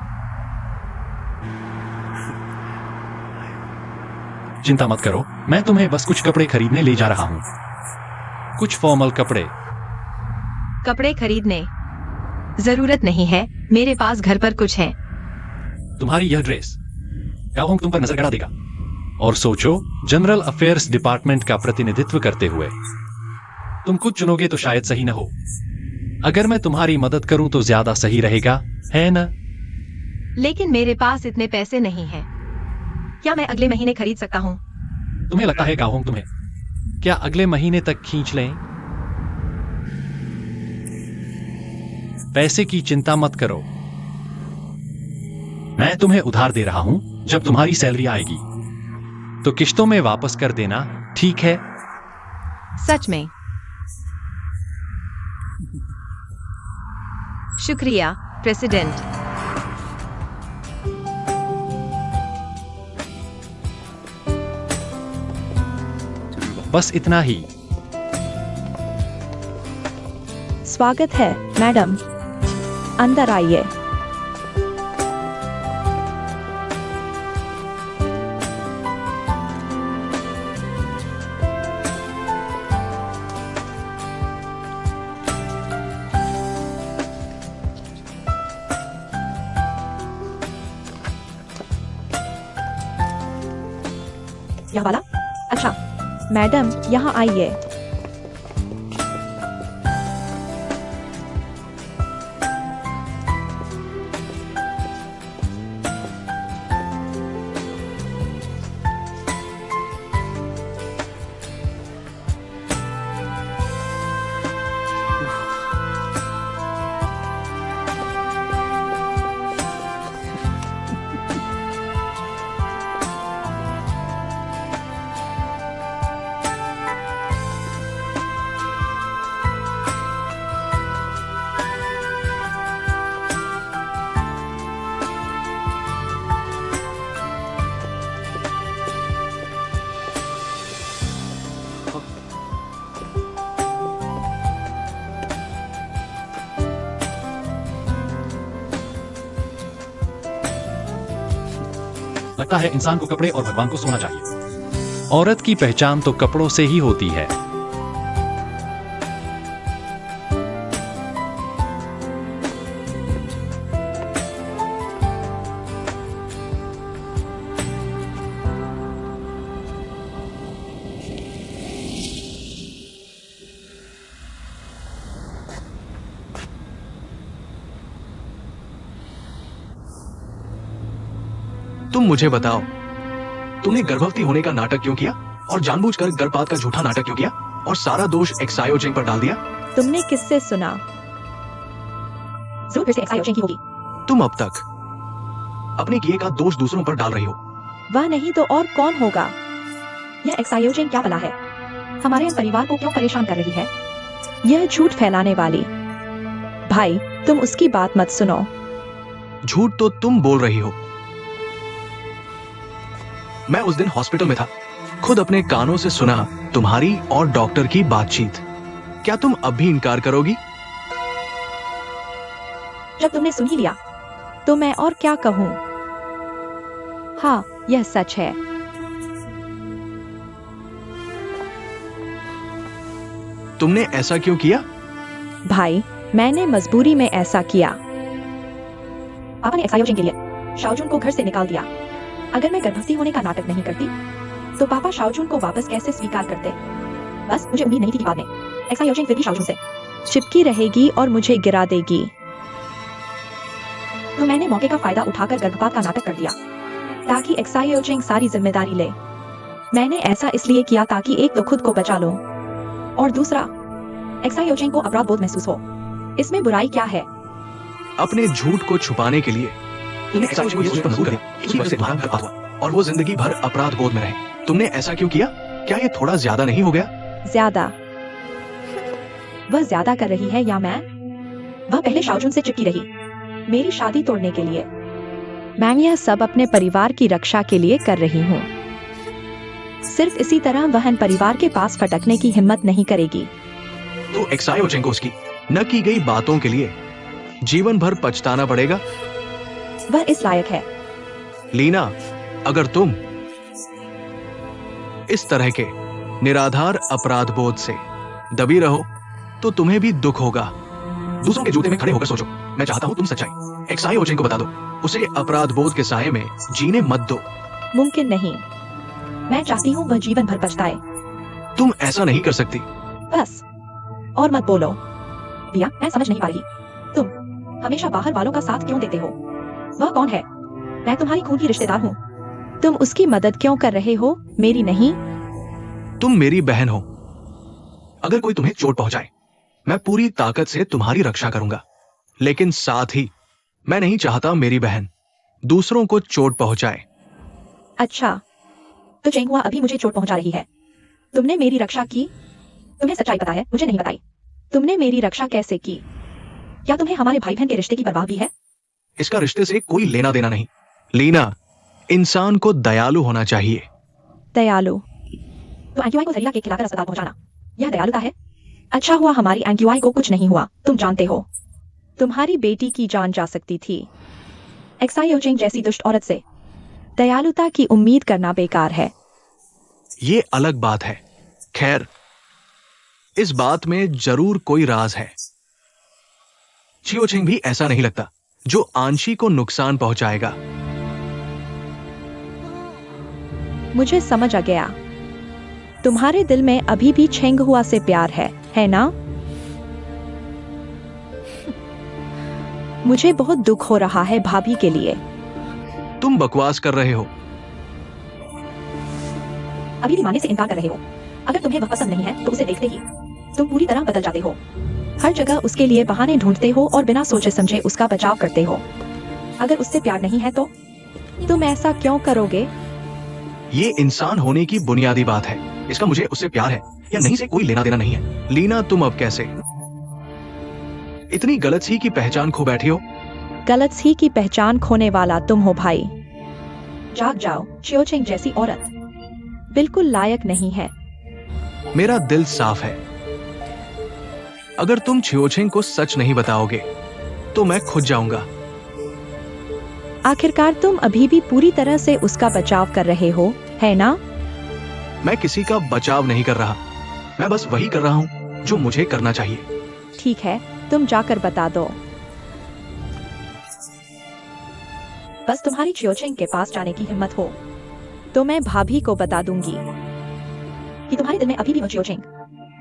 चिंता मत करो, मैं तुम्हें बस कुछ कपड़े खरीदने ले जा रहा हूं। कुछ फॉर्मल कपड़े। कपड़े खरीदने? जरूरत नहीं है, मेरे पास घर पर कुछ है। तुम्हारी यह ड्रेस गाहों तुम पर नजर गड़ा देगा। और सोचो, जनरल अफेयर्स डिपार्टमेंट का प्रतिनिधित्व करते हुए तुम खुद चुनोगे तो शायद सही न हो। अगर मैं तुम्हारी मदद करूं तो ज्यादा सही रहेगा, है न? लेकिन मेरे पास इतने पैसे नहीं हैं। क्या मैं अगले महीने खरीद सकता हूँ? तुम्हें लगता है गाहों तुम्हें क्या अगले महीने तक खींच लें? पैसे की चिंता मत करो, मैं तुम्हें उधार दे रहा हूं। जब तुम्हारी सैलरी आएगी तो किश्तों में वापस कर देना, ठीक है? सच में? शुक्रिया, प्रेसिडेंट। बस इतना ही। स्वागत है, मैडम। अंदर आइए। यहाँ वाला? अच्छा, मैडम यहाँ आइए। लगता है इंसान को कपड़े और भगवान को सोना चाहिए। औरत की पहचान तो कपड़ों से ही होती है। तुम मुझे बताओ, तुमने गर्भवती होने का नाटक क्यों किया और जानबूझकर गर्भपात का झूठा नाटक क्यों किया और सारा दोष एक्सायोजेन पर डाल दिया? तुमने किससे सुना? जरूर फिर से एक्सायोजेन की होगी। तुम अब तक अपने किए का दोष दूसरों पर डाल रही हो। वह नहीं तो और कौन होगा? यह एक्सायोजेन क्या भला है? हमारे परिवार को क्यों परेशान कर रही है? यह झूठ फैलाने वाली। भाई, तुम उसकी बात मत सुनो। झूठ तो तुम बोल रही हो। मैं उस दिन हॉस्पिटल में था, खुद अपने कानों से सुना तुम्हारी और डॉक्टर की बातचीत। क्या तुम अब भी इनकार करोगी? जब तुमने सुन ही लिया तो मैं और क्या कहूँ। हाँ, यह सच है। तुमने ऐसा क्यों किया? भाई, मैंने मजबूरी में ऐसा किया। पापा ने एक्सायोजिन के लिए शाओजुन को घर से निकाल दिया। अगर मैं गर्भवती होने का नाटक नहीं करती तो पापा शाओजुन को वापस कैसे स्वीकार करते। बस मुझे उम्मीद नहीं थी कि बाद में एक्सायोजिन फिर भी शाओजुन से चिपकी रहेगी और मुझे गिरा देगी। तो मैंने मौके का फायदा उठाकर गर्भपात का नाटक कर दिया ताकि एक्सायोजिन सारी जिम्मेदारी ले। मैंने ऐसा इसलिए किया ताकि एक तो खुद को बचा लूं और दूसरा एक्सायोजिन को अपराध बोध महसूस हो। इसमें बुराई क्या है? अपने झूठ को छुपाने के लिए तुमने एक्सायोजिन को ये सोचकर मजबूर किया कि उस वजह से तुम्हारा गर्भपात हुआ और वो जिंदगी भर अपराध बोध में रहे। तुमने ऐसा क्यों किया? क्या ये थोड़ा ज्यादा नहीं हो गया? ज्यादा? वह ज्यादा कर रही है या मैं? वह पहले शाओजुन से चिपकी रही मेरी शादी तोड़ने के लिए। मैं यह सब अपने परिवार की रक्षा के लिए कर रही हूँ। सिर्फ इसी तरह वह परिवार के पास फटकने की हिम्मत नहीं करेगी। तो एक्सायोजिन को उसकी न की गई बातों के लिए जीवन भर पछताना पड़ेगा। वह इस लायक है। लीना, अगर तुम इस तरह के निराधार अपराध बोध से दबी रहो तो तुम्हें भी दुख होगा। दूसरों के जूते में खड़े होकर सोचो। मैं चाहता हूं तुम सच्चाई एक्सायोजिन को बता दो, उसे अपराध बोध के साए में जीने मत दो। मुमकिन नहीं। मैं चाहती हूँ वह जीवन भर पछताए। तुम ऐसा नहीं कर सकती। बस और मत बोलो। दिया, मैं समझ नहीं पा रही, तुम हमेशा बाहर वालों का साथ क्यों देते हो? वह कौन है? मैं तुम्हारी खून की रिश्तेदार हूँ। तुम उसकी मदद क्यों कर रहे हो, मेरी नहीं? तुम मेरी बहन हो। अगर कोई तुम्हें चोट पहुंचाए, मैं पूरी ताकत से तुम्हारी रक्षा करूंगा, लेकिन साथ ही मैं नहीं चाहता मेरी बहन दूसरों को चोट पहुंचाए। अच्छा, तो चेंगहुआ अभी मुझे चोट पहुंचा रही है। तुमने मेरी रक्षा की? तुम्हें सच्चाई पता है, मुझे नहीं बताई। तुमने मेरी रक्षा कैसे की? क्या तुम्हें हमारे भाई बहन के रिश्ते की परवाह भी है? इसका रिश्ते से कोई लेना देना नहीं। लीना, इंसान को दयालु होना चाहिए। दयालु? तो एंक्यूआई को जहरीला केक खिलाकर अस्पताल पहुंचाना, यह दयालुता है? अच्छा हुआ हमारी एंक्यूआई को कुछ नहीं हुआ। तुम जानते हो, तुम्हारी बेटी की जान जा सकती थी। एक्सायोजिन जैसी दुष्ट औरत से दयालुता की उम्मीद करना बेकार है। ये अलग बात है। खैर, इस बात में जरूर कोई राज है। चियोचिंग भी ऐसा नहीं लगता जो आंशी को नुकसान पहुंचाएगा। मुझे समझ आ गया। तुम्हारे दिल में अभी भी छेंगहुआ से प्यार है ना? मुझे बहुत दुख हो रहा है भाभी के लिए। तुम बकवास कर रहे हो। अभी भी मानने से इनकार कर रहे हो। अगर तुम्हें वह पसंद नहीं है तो उसे देखते ही तुम पूरी तरह बदल जाते हो। हर जगह उसके लिए बहाने ढूंढते हो और बिना सोचे समझे उसका बचाव करते हो। अगर उससे प्यार नहीं है तो तुम ऐसा क्यों करोगे? ये इंसान होने की बुनियादी बात है। इसका मुझे उससे प्यार है या नहीं से कोई लेना देना नहीं है। लीना, तुम अब कैसे इतनी गलत सी की पहचान खो बैठी हो? गलत सी की पहचान खोने वाला तुम हो भाई। जाग जाओ, चियोचिंग जैसी औरत बिल्कुल लायक नहीं है। मेरा दिल साफ है। अगर तुम चियोचिंग को सच नहीं बताओगे तो मैं खुद जाऊंगा। आखिरकार तुम अभी भी पूरी तरह से उसका बचाव कर रहे हो, है ना? मैं किसी का बचाव नहीं कर रहा। मैं बस वही कर रहा हूं जो मुझे करना चाहिए। ठीक है, तुम जाकर बता दो। बस तुम्हारी चियोचिंग के पास जाने की हिम्मत हो तो मैं भाभी को बता दूंगी कि तुम्हारे दिल में अभी भी वो चियोचिंग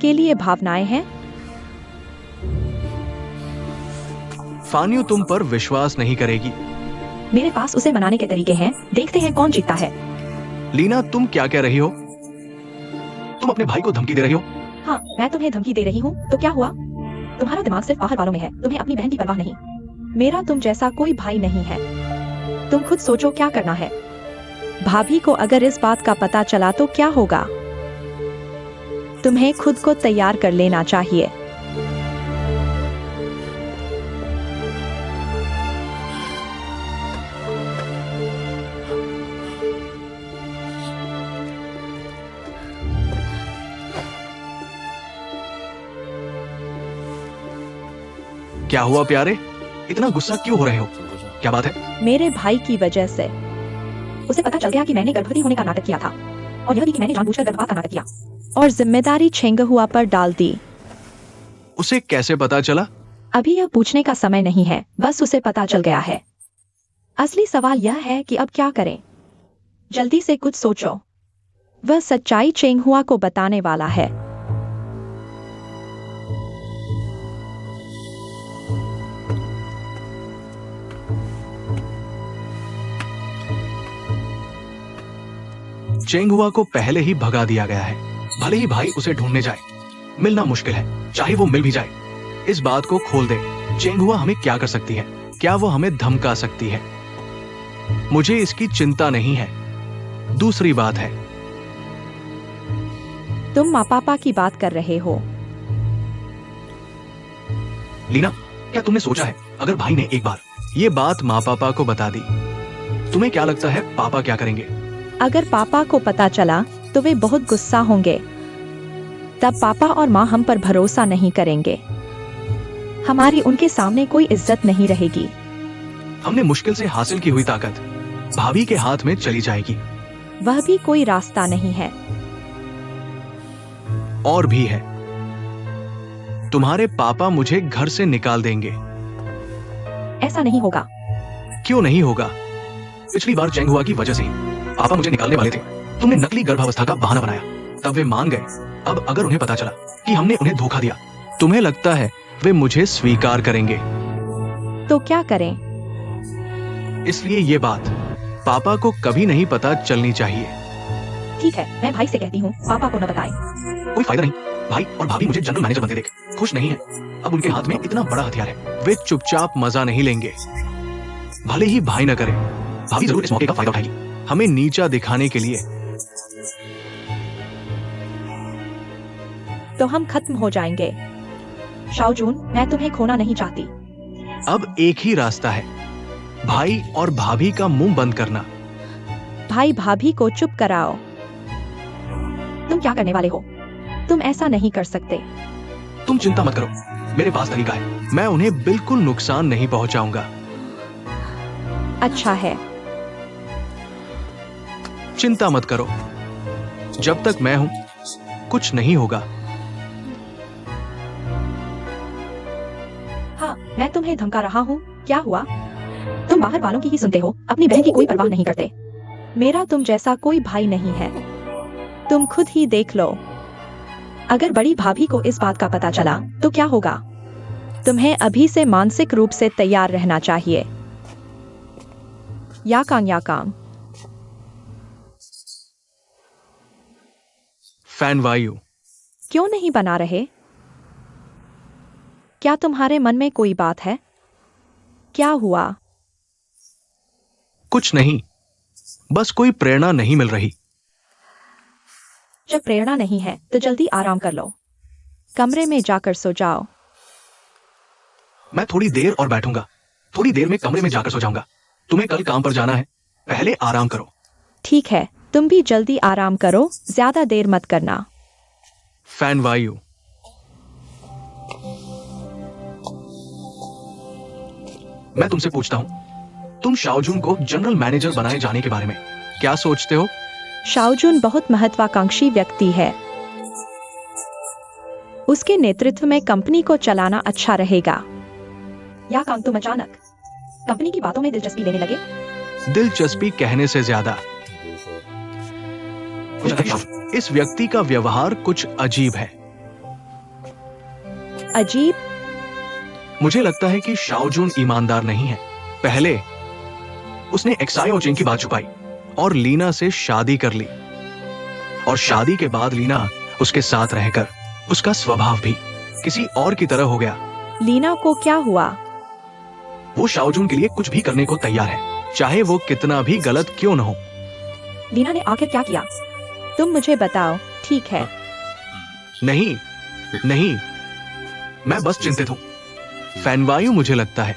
के लिए भावनाएं हैं। फान्यू तुम पर विश्वास नहीं करेगी। मेरे पास उसे मनाने के तरीके हैं, देखते हैं कौन जीतता है। लीना, तुम क्या कह रही हो? तुम अपने भाई को धमकी दे रही हो? हाँ, मैं तुम्हें धमकी दे रही हूँ तो क्या हुआ? तुम्हारा दिमाग सिर्फ बाहर वालों में है, तुम्हें अपनी बहन की परवाह नहीं। मेरा तुम जैसा कोई भाई नहीं है। तुम खुद सोचो क्या करना है। भाभी को अगर इस बात का पता चला तो क्या होगा? तुम्हें खुद को तैयार कर लेना चाहिए। क्या हुआ प्यारे, इतना गुस्सा क्यों हो रहे हो? क्या बात है? मेरे भाई की वजह से उसे पता चल गया कि मैंने गर्भवती होने का नाटक किया था और यह भी कि मैंने जानबूझकर गर्भपात का नाटक किया और जिम्मेदारी छेंगहुआ पर डाल दी। उसे कैसे पता चला? अभी यह पूछने का समय नहीं है, बस उसे पता चल गया है। असली सवाल यह है कि अब क्या करें। जल्दी से कुछ सोचो। वह सच्चाई चेंगहुआ को बताने वाला है। चेंगहुआ को पहले ही भगा दिया गया है। भले ही भाई उसे ढूंढने जाए, मिलना मुश्किल है, चाहे वो मिल भी जाए। इस बात को खोल दे, चेंगहुआ हमें क्या कर सकती है? क्या वो हमें धमका सकती है? मुझे इसकी चिंता नहीं है। दूसरी बात है, तुम माँ पापा की बात कर रहे हो। लीना, क्या तुमने सोचा है अगर भाई ने एक बार ये बात माँ पापा को बता दी, तुम्हें क्या लगता है पापा क्या करेंगे? अगर पापा को पता चला तो वे बहुत गुस्सा होंगे। तब पापा और माँ हम पर भरोसा नहीं करेंगे। हमारी उनके सामने कोई इज्जत नहीं रहेगी। हमने मुश्किल से हासिल की हुई ताकत भाभी के हाथ में चली जाएगी। वह भी कोई रास्ता नहीं है। और भी है, तुम्हारे पापा मुझे घर से निकाल देंगे। ऐसा नहीं होगा। क्यों नहीं होगा? पिछली बार चेंगहुआ की वजह से पापा मुझे निकालने वाले थे। तुमने नकली गर्भावस्था का बहाना बनाया, तब वे मान गए। अब अगर उन्हें पता चला कि हमने उन्हें धोखा दिया, तुम्हें लगता है वे मुझे स्वीकार करेंगे? तो क्या करें? इसलिए ये बात पापा को कभी नहीं पता चलनी चाहिए। ठीक है, मैं भाई से कहती हूँ पापा को न बताएं। कोई फायदा नहीं, भाई और भाभी मुझे जनरल मैनेजर बनते देख खुश नहीं है। अब उनके हाथ में इतना बड़ा हथियार है, वे चुपचाप मजा नहीं लेंगे। भले ही भाई न करे, भाभी जरूर इस मौके का फायदा उठाएगी, हमें नीचा दिखाने के लिए। तो हम खत्म हो जाएंगे। शाओजून, मैं तुम्हें खोना नहीं चाहती। अब एक ही रास्ता है, भाई और भाभी का मुंह बंद करना। भाई भाभी को चुप कराओ। तुम क्या करने वाले हो? तुम ऐसा नहीं कर सकते। तुम चिंता मत करो, मेरे पास तरीका है। मैं उन्हें बिल्कुल नुकसान नहीं पहुंचाऊंगा। अच्छा है। चिंता मत करो, जब तक मैं हूं कुछ नहीं होगा। हाँ, मैं तुम्हें धमका रहा हूँ। क्या हुआ? तुम बाहर वालों की ही सुनते हो, अपनी बहन की कोई परवाह नहीं करते। मेरा तुम जैसा कोई भाई नहीं है। तुम खुद ही देख लो। अगर बड़ी भाभी को इस बात का पता चला तो क्या होगा? तुम्हें अभी से मानसिक रूप से तैयार रहना चाहिए। याकांग। फैन वायु क्यों नहीं बना रहे? क्या तुम्हारे मन में कोई बात है? क्या हुआ? कुछ नहीं, बस कोई प्रेरणा नहीं मिल रही। जब प्रेरणा नहीं है तो जल्दी आराम कर लो। कमरे में जाकर सो जाओ। मैं थोड़ी देर और बैठूंगा, थोड़ी देर में कमरे में जाकर सो जाऊंगा। तुम्हें कल काम पर जाना है, पहले आराम करो। ठीक है, तुम भी जल्दी आराम करो, ज्यादा देर मत करना। फैन वायु, मैं तुमसे पूछता हूं, तुम शाओजून को जनरल मैनेजर बनाए जाने के बारे में क्या सोचते हो? शाओजून बहुत महत्वाकांक्षी व्यक्ति है। उसके नेतृत्व में कंपनी को चलाना अच्छा रहेगा। याकांग, तुम अचानक कंपनी की बातों में दिलचस्पी लेने लगे? दिलचस्पी कहने से ज्यादा इस व्यक्ति का व्यवहार कुछ अजीब है। अजीब? मुझे लगता है कि शाओजून ईमानदार नहीं है। पहले उसने एक्सायो चेंग की बात छुपाई और लीना से शादी कर ली, और शादी के बाद लीना उसके साथ रहकर उसका स्वभाव भी किसी और की तरह हो गया। लीना को क्या हुआ? वो शाओजून के लिए कुछ भी करने को तैयार है, चाहे वो कितना भी गलत क्यों न हो। लीना ने आखिर क्या किया? तुम मुझे बताओ। ठीक है। नहीं नहीं, मैं बस चिंतित हूं। फैनवायु, मुझे लगता है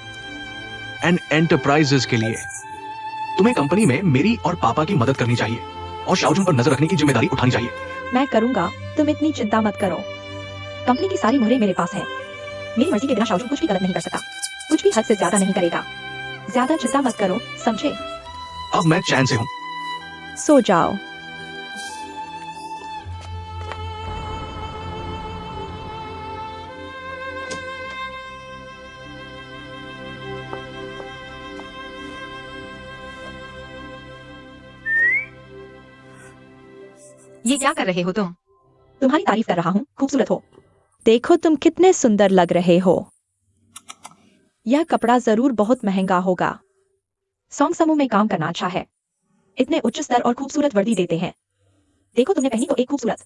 एंड एंटरप्राइजेस के लिए तुम्हें कंपनी में मेरी और पापा की मदद करनी चाहिए और शाओजून पर नजर रखने की जिम्मेदारी उठानी चाहिए। मैं करूंगा, तुम इतनी चिंता मत करो। कंपनी की सारी मोहरें मेरे पास है। मेरी मर्जी के बिना शाओजू कुछ भी गलत नहीं कर सकता, कुछ भी हद से ज्यादा नहीं करेगा। ज्यादा चिंता मत करो, समझे? अब मैं चैन से हूँ। सो जाओ। ये क्या कर रहे हो तुम? तुम्हारी तारीफ कर रहा हूँ, खूबसूरत हो। देखो तुम कितने सुंदर लग रहे हो। यह कपड़ा जरूर बहुत महंगा होगा। सॉन्ग समूह में काम करना अच्छा है, इतने उच्च स्तर और खूबसूरत वर्दी देते हैं। देखो तुमने पहनी तो एक खूबसूरत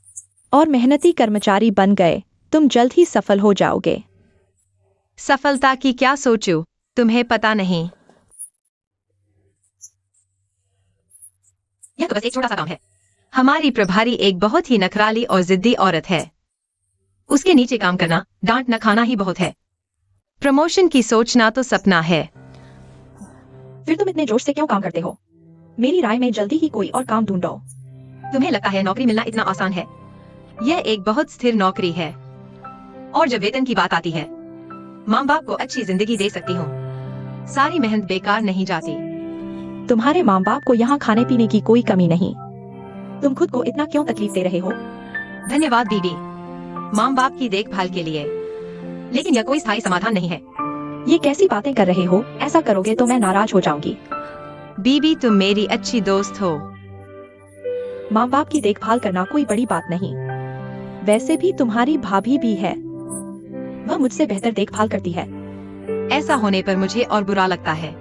और मेहनती कर्मचारी बन गए। तुम जल्द ही सफल हो जाओगे। सफलता की क्या सोचूं, तुम्हें पता नहीं। यह तो बस एक छोटा सा काम है। हमारी प्रभारी एक बहुत ही नखराली और जिद्दी औरत है। उसके नीचे काम करना, डांट न खाना ही बहुत है। प्रमोशन की सोचना तो सपना है। फिर तुम इतने जोश से क्यों काम करते हो? मेरी राय में जल्दी ही कोई और काम ढूंढो। तुम्हें लगता है नौकरी मिलना इतना आसान है? यह एक बहुत स्थिर नौकरी है, और जब वेतन की बात आती है, माँ बाप को अच्छी जिंदगी दे सकती हूँ। सारी मेहनत बेकार नहीं जाती। तुम्हारे माँ बाप को यहाँ खाने पीने की कोई कमी नहीं। तुम खुद को इतना क्यों तकलीफ दे रहे हो? धन्यवाद बीबी, माँ बाप की देखभाल के लिए, लेकिन यह कोई स्थायी समाधान नहीं है। ये कैसी बातें कर रहे हो? ऐसा करोगे तो मैं नाराज हो जाऊंगी। बीबी तुम मेरी अच्छी दोस्त हो। माँ बाप की देखभाल करना कोई बड़ी बात नहीं। वैसे भी तुम्हारी भाभी भी है, वह मुझसे बेहतर देखभाल करती है। ऐसा होने पर मुझे और बुरा लगता है।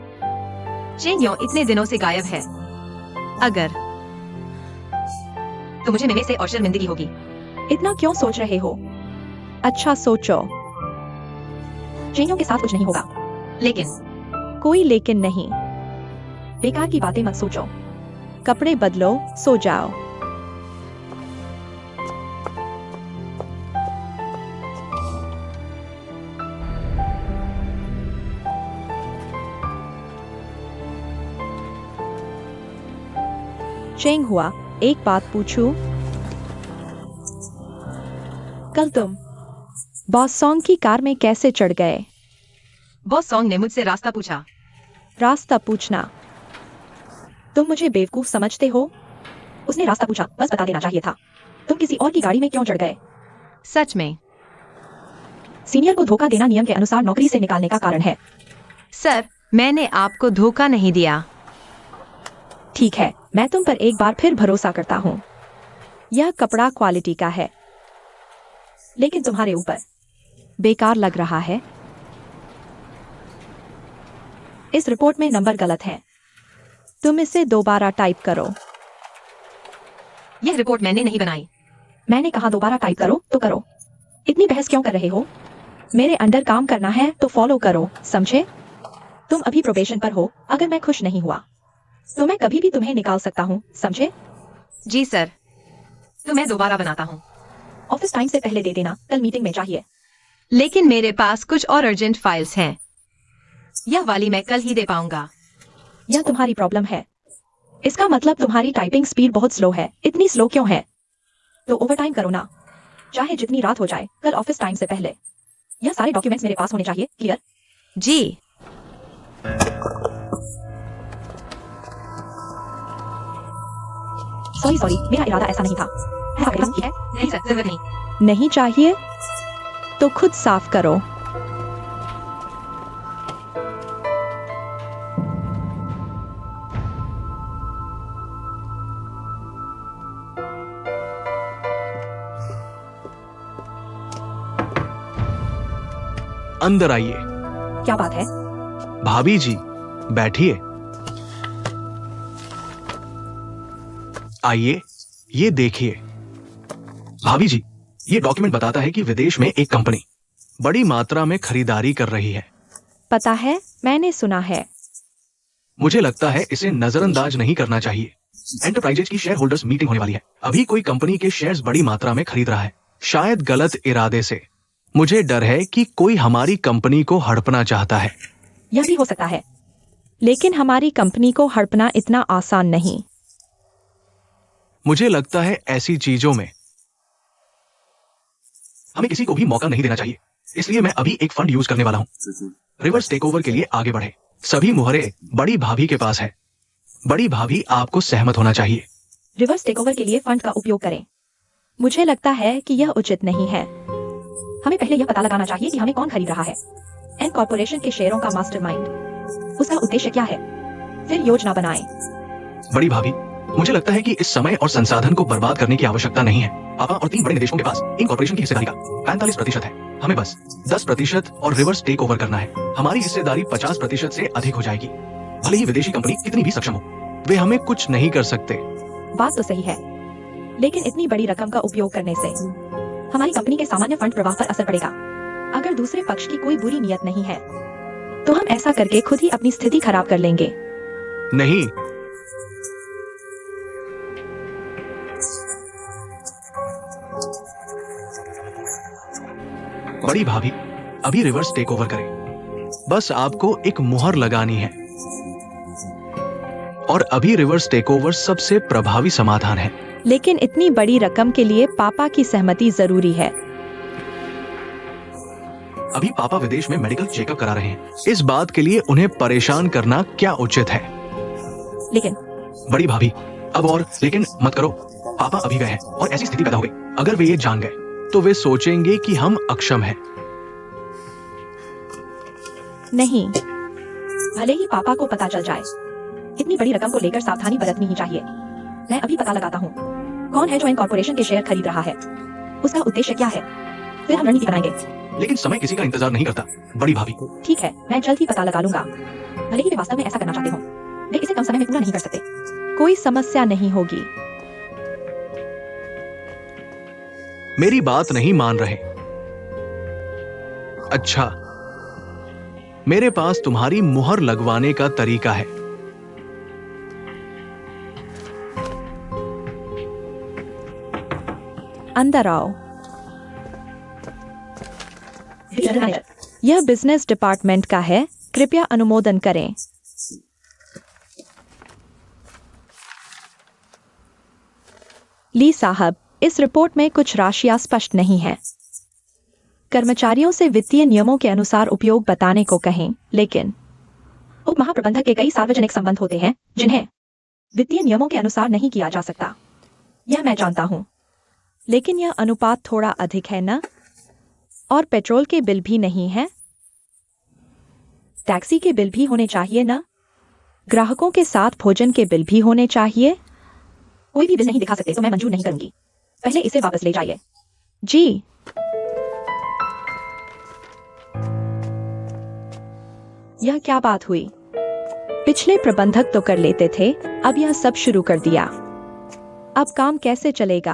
चेंग्यो इतने दिनों से गायब है। अगर तो मुझे मेमे से और शर्मिंदगी होगी। इतना क्यों सोच रहे हो? अच्छा सोचो। चेंगियों के साथ कुछ नहीं होगा। लेकिन कोई लेकिन नहीं। बेकार की बातें मत सोचो। कपड़े बदलो, सो जाओ। चेंग हुआ, एक बात पूछूं? कल तुम बॉस सॉन्ग की कार में कैसे चढ़ गए? बॉस सॉन्ग ने मुझसे रास्ता पूछा। रास्ता पूछना? तुम मुझे बेवकूफ समझते हो? उसने रास्ता पूछा, बस बता देना चाहिए था। तुम किसी और की गाड़ी में क्यों चढ़ गए? सच में? सीनियर को धोखा देना नियम के अनुसार नौकरी से निकालने का कारण है। सर, मैंने आपको धोखा नहीं दिया। ठीक है, मैं तुम पर एक बार फिर भरोसा करता हूँ। यह कपड़ा क्वालिटी का है, लेकिन तुम्हारे ऊपर बेकार लग रहा है। इस रिपोर्ट में नंबर गलत है। तुम इसे दोबारा टाइप करो। यह रिपोर्ट मैंने नहीं बनाई। मैंने कहा दोबारा टाइप करो तो करो। इतनी बहस क्यों कर रहे हो? मेरे अंडर काम करना है तो फॉलो करो, समझे? तुम अभी प्रोबेशन पर हो। अगर मैं खुश नहीं हुआ तो मैं कभी भी तुम्हें निकाल सकता हूँ, समझे? जी सर, तो मैं दोबारा बनाता हूँ। ऑफिस टाइम से पहले दे देना, कल मीटिंग में चाहिए। लेकिन मेरे पास कुछ और अर्जेंट फाइल्स हैं। यह वाली मैं कल ही दे पाऊंगा। यह तुम्हारी प्रॉब्लम है। इसका मतलब तुम्हारी टाइपिंग स्पीड बहुत स्लो है। इतनी स्लो क्यों है? तो ओवरटाइम करो ना, चाहे जितनी रात हो जाए, कल ऑफिस टाइम से पहले। यह सारे डॉक्यूमेंट्स मेरे पास होने चाहिए, क्लियर? जी। सॉरी, मेरा इरादा ऐसा नहीं था। ऐसा करें, ठीक है? नहीं सर, जरूरत नहीं। नहीं चाहिए तो खुद साफ करो। अंदर आइए। क्या बात है? भाभी जी, बैठिए। आइए, ये देखिए। भाभी जी, ये डॉक्यूमेंट बताता है कि विदेश में एक कंपनी बड़ी मात्रा में खरीदारी कर रही है। पता है, मैंने सुना है। मुझे लगता है इसे नजरअंदाज नहीं करना चाहिए। एंटरप्राइजेज की शेयर होल्डर्स मीटिंग होने वाली है। अभी कोई कंपनी के शेयर्स बड़ी मात्रा में खरीद रहा है, शायद गलत इरादे से। मुझे डर है कि कोई हमारी कंपनी को हड़पना चाहता है। यह भी हो सकता है, लेकिन हमारी कंपनी को हड़पना इतना आसान नहीं। मुझे लगता है ऐसी चीजों में हमें किसी को भी मौका नहीं देना चाहिए। इसलिए मैं अभी एक फंड यूज करने वाला हूँ। रिवर्स टेकओवर के लिए आगे बढ़े। सभी मुहरे बड़ी भाभी के पास है। बड़ी भाभी, आपको सहमत होना चाहिए। रिवर्स टेकओवर के लिए फंड का उपयोग करें। मुझे लगता है कि यह उचित नहीं है। हमें पहले यह पता लगाना चाहिए कि हमें कौन खरीद रहा है। एन कॉर्पोरेशन के शेयरों का मास्टरमाइंड, उसका उद्देश्य क्या है, फिर योजना बनाएं। बड़ी भाभी, मुझे लगता है कि इस समय और संसाधन को बर्बाद करने की आवश्यकता नहीं है। पापा और 3 बड़े निदेशकों के पास इन कॉर्पोरेशन की हिस्सेदारी का 45% है। हमें बस 10% और रिवर्स टेक ओवर करना है। हमारी हिस्सेदारी 50% से अधिक हो जाएगी। भले ही विदेशी कंपनी कितनी भी सक्षम हो, वे हमें कुछ नहीं कर सकते। बात तो सही है, लेकिन इतनी बड़ी रकम का उपयोग करने से हमारी कंपनी के सामान्य फंड प्रवाह पर असर पड़ेगा। अगर दूसरे पक्ष की कोई बुरी नियत नहीं है, तो हम ऐसा करके खुद ही अपनी स्थिति खराब कर लेंगे। नहीं, बड़ी भाभी, अभी रिवर्स टेक ओवर करें। बस आपको एक मुहर लगानी है। और अभी रिवर्स टेक ओवर सबसे प्रभावी समाधान है। लेकिन इतनी बड़ी रकम के लिए पापा की सहमति जरूरी है। अभी पापा विदेश में मेडिकल चेकअप करा रहे हैं। इस बात के लिए उन्हें परेशान करना क्या उचित है? लेकिन बड़ी भाभी, अब और लेकिन मत करो। पापा अभी गए हैं और ऐसी स्थिति पैदा हो गई, अगर वे ये जान गए तो वे सोचेंगे कि हम अक्षम हैं। नहीं, भले ही पापा को पता चल जाए, इतनी बड़ी रकम को लेकर सावधानी बरतनी ही चाहिए। मैं अभी पता लगाता हूँ कौन है जो इन कॉर्पोरेशन के शेयर खरीद रहा है, उसका उद्देश्य क्या है, फिर हम रणनीति बनाएंगे। लेकिन समय किसी का इंतजार नहीं करता, बड़ी भाभी। ठीक है, मैं जल्द ही पता लगा लूंगा। भले ही वे वास्तव में ऐसा करना चाहते हो, वे इसे कम समय में पूरा नहीं कर सकते। कोई समस्या नहीं होगी। मेरी बात नहीं मान रहे। अच्छा, मेरे पास तुम्हारी मुहर लगवाने का तरीका है। अंदर आओ। यह बिजनेस डिपार्टमेंट का है, कृपया अनुमोदन करें। ली साहब, इस रिपोर्ट में कुछ राशियां स्पष्ट नहीं है। कर्मचारियों से वित्तीय नियमों के अनुसार उपयोग बताने को कहें, लेकिन उप महाप्रबंधक के कई सार्वजनिक संबंध होते हैं जिन्हें वित्तीय नियमों के अनुसार नहीं किया जा सकता। यह मैं जानता हूं, लेकिन यह अनुपात थोड़ा अधिक है ना? और पेट्रोल के बिल भी नहीं है। टैक्सी के बिल भी होने चाहिए ना? ग्राहकों के साथ भोजन के बिल भी होने चाहिए। कोई भी बिल नहीं दिखा सकते तो मैं मंजूर नहीं करूंगी। पहले इसे वापस ले जाइए। जी। यह क्या बात हुई? पिछले प्रबंधक तो कर लेते थे, अब यह सब शुरू कर दिया। अब काम कैसे चलेगा?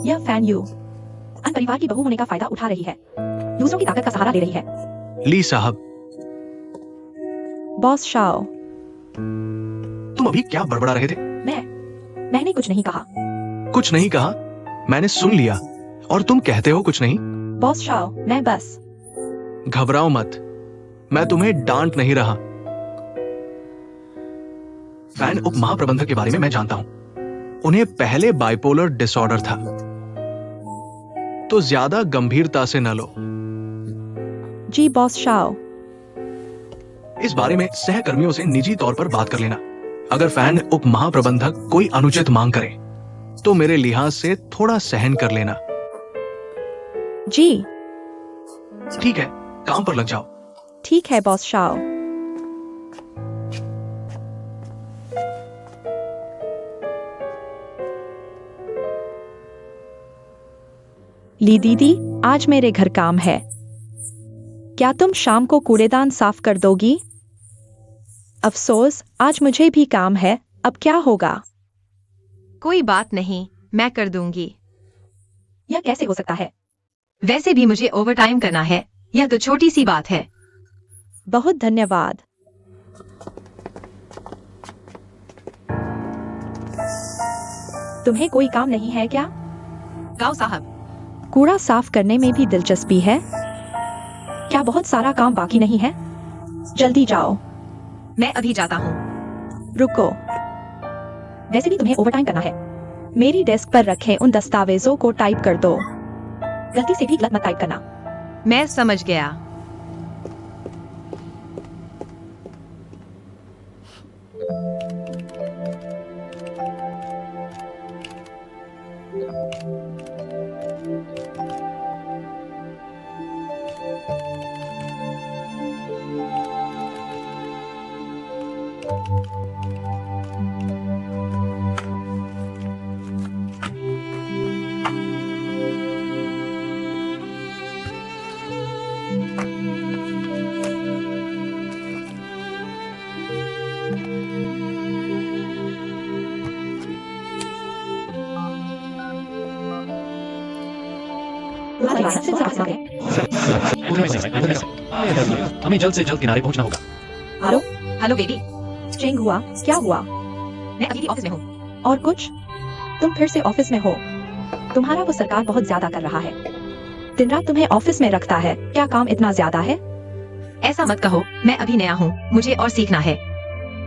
यह फैन यू अन परिवार की बहू होने का फायदा उठा रही है, दूसरों की ताकत का सहारा ले रही है। ली साहब, बॉस शाओ, तुम अभी क्या बड़बड़ा रहे थे? मैंने कुछ नहीं कहा। कुछ नहीं कहा? मैंने सुन लिया। और तुम कहते हो कुछ नहीं? बॉस शाओ, मैं बस। घबराओ मत, मैं तुम्हें डांट नहीं रहा। फैन उप महाप्रबंधक के बारे में मैं जानता हूं। उन्हें पहले बाइपोलर डिसऑर्डर था, तो ज्यादा गंभीरता से न लो। जी बॉस शाओ। इस बारे में सहकर्मियों से निजी तौर पर बात कर लेना। अगर फैन उप महाप्रबंधक कोई अनुचित मांग करे तो मेरे लिहाज से थोड़ा सहन कर लेना। जी ठीक है, काम पर लग जाओ। ठीक है बॉस शाओ। ली दीदी, आज मेरे घर काम है। क्या तुम शाम को कूड़ेदान साफ कर दोगी? अफसोस, आज मुझे भी काम है। अब क्या होगा? कोई बात नहीं, मैं कर दूंगी। यह कैसे हो सकता है? वैसे भी मुझे ओवरटाइम करना है, यह तो छोटी सी बात है। बहुत धन्यवाद। तुम्हें कोई काम नहीं है क्या? गाओ साहब, कूड़ा साफ करने में भी दिलचस्पी है? क्या बहुत सारा काम बाकी नहीं है? जल्दी जाओ। मैं अभी जाता हूँ। रुको, वैसे भी तुम्हें ओवरटाइम करना है। मेरी डेस्क पर रखे उन दस्तावेजों को टाइप कर दो। गलती से भी गलत मत टाइप करना। मैं समझ गया। हमें जल्द से जल्द किनारे पहुंचना होगा। हेलो हेलो बेबी, चेंग हुआ, क्या हुआ? मैं अभी भी ऑफिस में हूँ। और कुछ? तुम फिर से ऑफिस में हो? तुम्हारा वो सरकार बहुत ज्यादा कर रहा है, दिन रात तुम्हें ऑफिस में रखता है। क्या काम इतना ज्यादा है? ऐसा मत कहो, मैं अभी नया हूँ, मुझे और सीखना है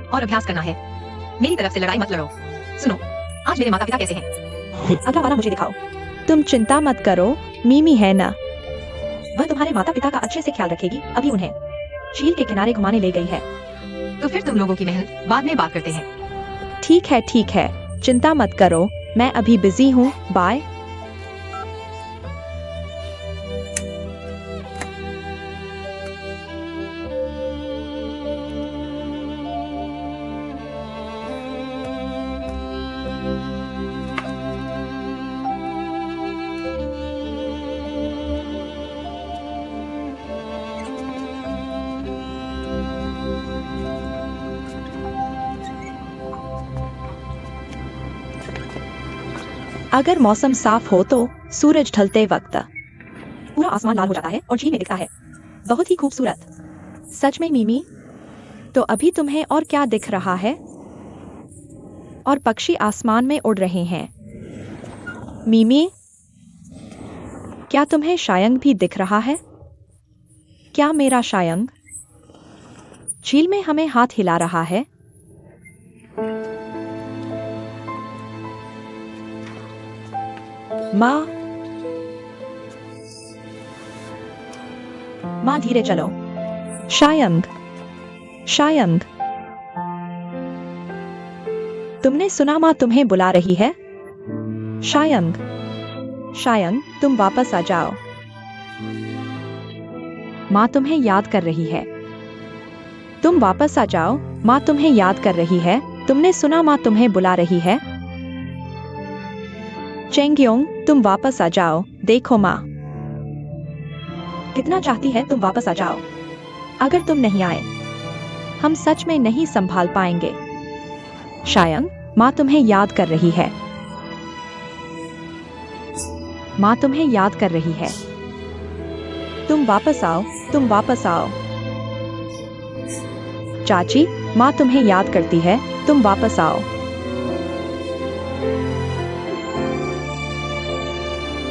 और अभ्यास करना है। मेरी तरफ से लड़ाई मत लड़ो। सुनो, आज मेरे माता पिता कैसे हैं? अगला वाला मुझे दिखाओ। तुम चिंता मत करो, मीमी है ना, वह तुम्हारे माता पिता का अच्छे से ख्याल रखेगी। अभी उन्हें झील के किनारे घुमाने ले गई है। तो फिर तुम लोगों की मेहनत बाद में बात करते हैं। ठीक है, चिंता मत करो, मैं अभी बिजी हूँ, बाय। अगर मौसम साफ हो तो सूरज ढलते वक्त पूरा आसमान लाल हो जाता है और झील में दिखता है। बहुत ही खूबसूरत। सच में मीमी? तो अभी तुम्हें और क्या दिख रहा है? और पक्षी आसमान में उड़ रहे हैं। मीमी, क्या तुम्हें शायंग भी दिख रहा है? क्या मेरा शायंग झील में हमें हाथ हिला रहा है? माँ धीरे चलो। शायंग, तुमने सुना माँ तुम्हें बुला रही है? शायंग, तुम वापस आ जाओ। माँ तुम्हें याद कर रही है। तुम वापस आ जाओ, माँ तुम्हें याद कर रही है। तुमने सुना माँ तुम्हें बुला रही है? चेंगयोंग, तुम वापस आ जाओ। देखो माँ कितना चाहती है तुम वापस आ जाओ। अगर तुम नहीं आए, हम सच में नहीं संभाल पाएंगे। शायंग, माँ तुम्हें याद कर रही है। माँ तुम्हें याद कर रही है। तुम वापस आओ, तुम वापस आओ। चाची, माँ तुम्हें याद करती है। तुम वापस आओ।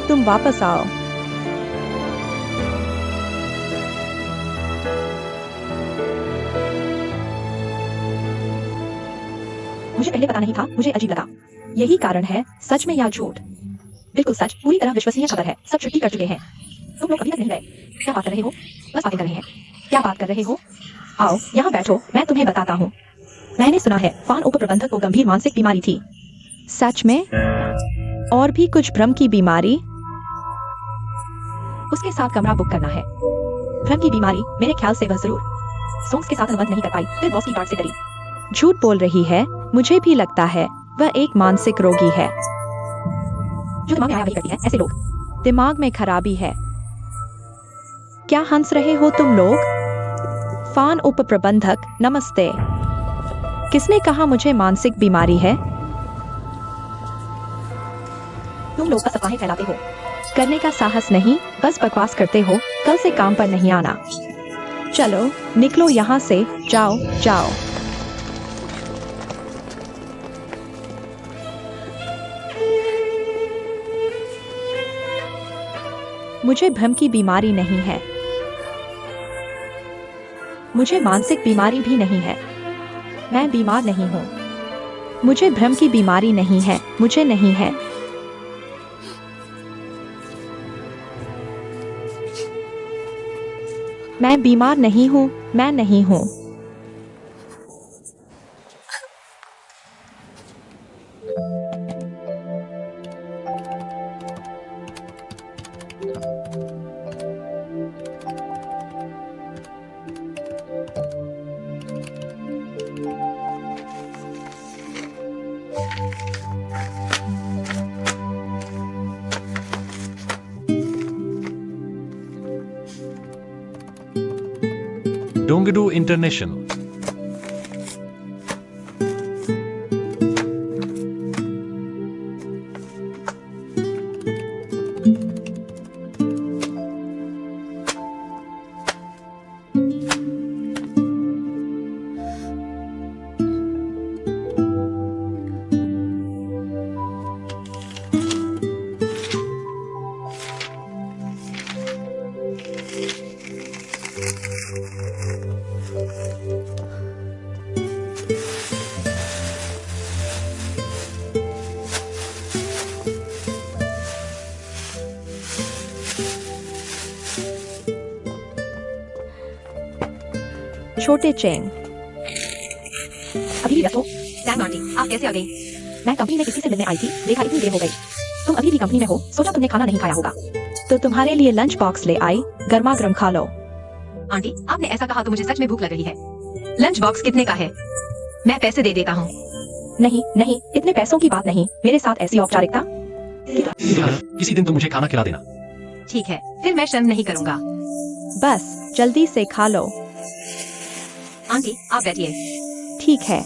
तुम वापस आओ। मुझे पहले पता नहीं था, मुझे अजीब लगा। यही कारण है, सच में या झूठ? बिल्कुल सच, पूरी तरह विश्वसनीय खबर है। सब छुट्टी कर चुके हैं। तुम लोग अभी तक नहीं गए। क्या बात कर रहे हो? बस बातें कर रहे हैं। क्या बात कर रहे हो? आओ यहाँ बैठो, मैं तुम्हें बताता हूँ। मैंने सुना है फान उप प्रबंधक को गंभीर मानसिक बीमारी थी। सच में? और भी कुछ भ्रम की बीमारी? उसके साथ कमरा बुक करना है। भ्रम की बीमारी, मेरे ख्याल से वह जरूर सोंग्स के साथ अनुबंध नहीं कर पाई, फिर बॉस की डांट से डरी। झूठ बोल रही है, मुझे भी लगता है वह एक मानसिक रोगी है। जो दिमाग में आया वही करती है, ऐसे लोग। दिमाग में खराबी है। क्या हंस रहे हो तुम लोग? फान उप प्रबंधक, नमस्ते। किसने कहा मुझे मानसिक बीमारी है? तुम लोग बस अफवाहें फैलाते हो। करने का साहस नहीं, बस बकवास करते हो। कल से काम पर नहीं आना। चलो निकलो यहाँ से, जाओ जाओ। मुझे भ्रम की बीमारी नहीं है। मुझे मानसिक बीमारी भी नहीं है। मैं बीमार नहीं हूँ। मुझे भ्रम की बीमारी नहीं है, मुझे नहीं है। . मैं बीमार नहीं हूँ, मैं नहीं हूँ। डोंगडू इंटरनेशनल। छोटे चेंग। अभी भी व्यस्त हो? सैम आंटी, आप कैसे आ गई? मैं कंपनी में किसी से मिलने आई थी, देखा इतनी देर हो गई। तुम अभी भी कंपनी में हो, सोचा तुमने खाना नहीं खाया होगा, तो तुम्हारे लिए लंच बॉक्स ले आई, गर्मा गर्म खा लो। आंटी, आपने ऐसा कहा तो मुझे सच में भूख लग रही है। लंच बॉक्स कितने का है? मैं पैसे दे देता हूँ। नहीं नहीं, इतने पैसों की बात नहीं, मेरे साथ ऐसी औपचारिकता। किसी दिन तुम मुझे खाना खिला देना। ठीक है, फिर मैं शर्म नहीं करूँगा। बस जल्दी से खा लो। आंटी, आप बैठिए। ठीक है।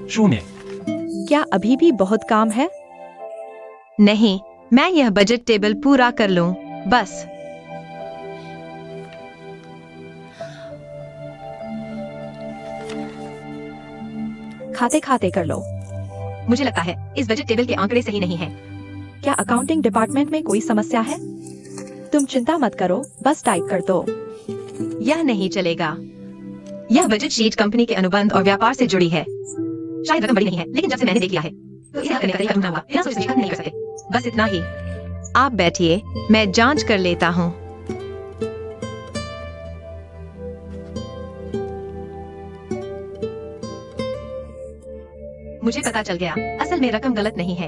शून्य। क्या अभी भी बहुत काम है? नहीं, मैं यह बजट टेबल पूरा कर लूं, बस। खाते खाते कर लो। मुझे लगता है इस बजट टेबल के आंकड़े सही नहीं हैं। क्या अकाउंटिंग डिपार्टमेंट में कोई समस्या है? तुम चिंता मत करो, बस टाइप कर दो। यह नहीं चलेगा। यह बजट शीट कंपनी के अनुबंध और व्यापार से जुड़ी है। शायद रकम बड़ी नहीं है, लेकिन जब से मैंने देख लिया है तो इसे हल करने का तरीका ढूंढना होगा। बिना सोचे समझे नहीं कर सकते। बस इतना ही। आप बैठिए, मैं जांच कर लेता हूँ। मुझे पता चल गया, असल में रकम गलत नहीं है,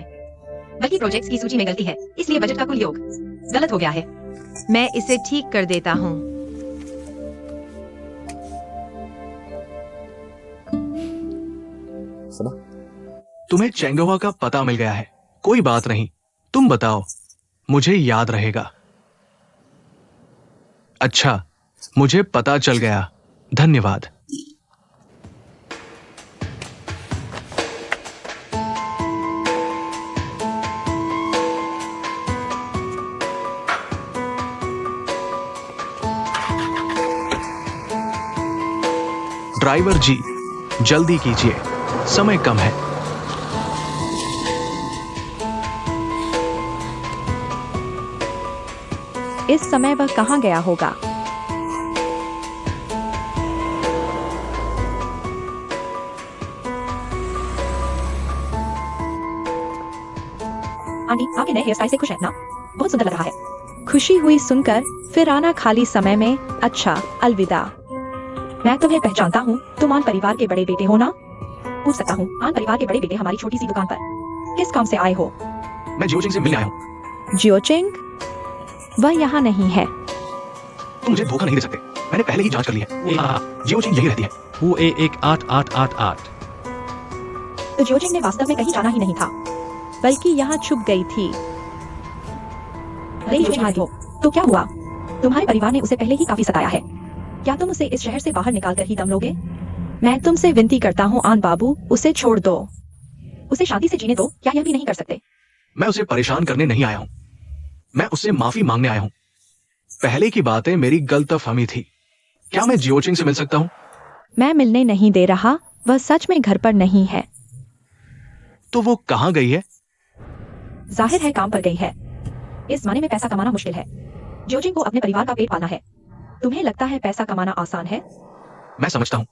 बल्कि प्रोजेक्ट्स की सूची में गलती है, इसलिए बजट का कुल योग गलत हो गया है। मैं इसे ठीक कर देता हूँ। तुम्हें चेंगवा का पता मिल गया है, कोई बात नहीं, तुम बताओ, मुझे याद रहेगा। अच्छा, मुझे पता चल गया, धन्यवाद। ड्राइवर जी, जल्दी कीजिए, समय कम है। इस समय वह कहाँ गया होगा? आंटी, आपके नए हेयर स्टाइल से खुश हैं ना? बहुत सुंदर लग रहा है। खुशी हुई सुनकर, फिर आना खाली समय में। अच्छा, अलविदा। मैं तुम्हें पहचानता हूँ, तुम आन परिवार के बड़े बेटे हो ना? पूछ सकता हूँ, आन परिवार के बड़े बेटे हमारी छोटी सी दुकान पर किस काम से आए हो? मैं जियोचिंग से मिलने आया हूँ। जियोचिंग? वह यहाँ नहीं है। तुम मुझे धोखा नहीं दे सकते, मैंने पहले ही जांच कर ली है। जियोचिंग यही रहती है। हुए 18888। तो जियोचिंग ने वास्तव में कहीं जाना ही नहीं था, बल्कि यहाँ छुप गई थी। अरे जियोचिंग हो, तो क्या हुआ? तुम्हारे परिवार ने उसे पहले ही काफी सताया है। क्या तुम उसे इस शहर से बाहर निकाल कर ही दम लोगे? मैं तुमसे विनती करता हूँ आन बाबू, उसे छोड़ दो। उसे शांति से जीने दो, क्या यह भी नहीं कर सकते? मैं उसे परेशान करने नहीं आया हूँ, मैं उससे माफी मांगने आया हूँ। पहले की बातें मेरी गलतफहमी थी। क्या मैं जियोचिंग से मिल सकता हूँ? मैं मिलने नहीं दे रहा, वह सच में घर पर नहीं है। तो वो कहाँ गई है? जाहिर है काम पर गई है। इस जमाने में पैसा कमाना मुश्किल है। जियोचिंग को अपने परिवार का पेट पालना है। तुम्हें लगता है पैसा कमाना आसान है? मैं समझता हूँ,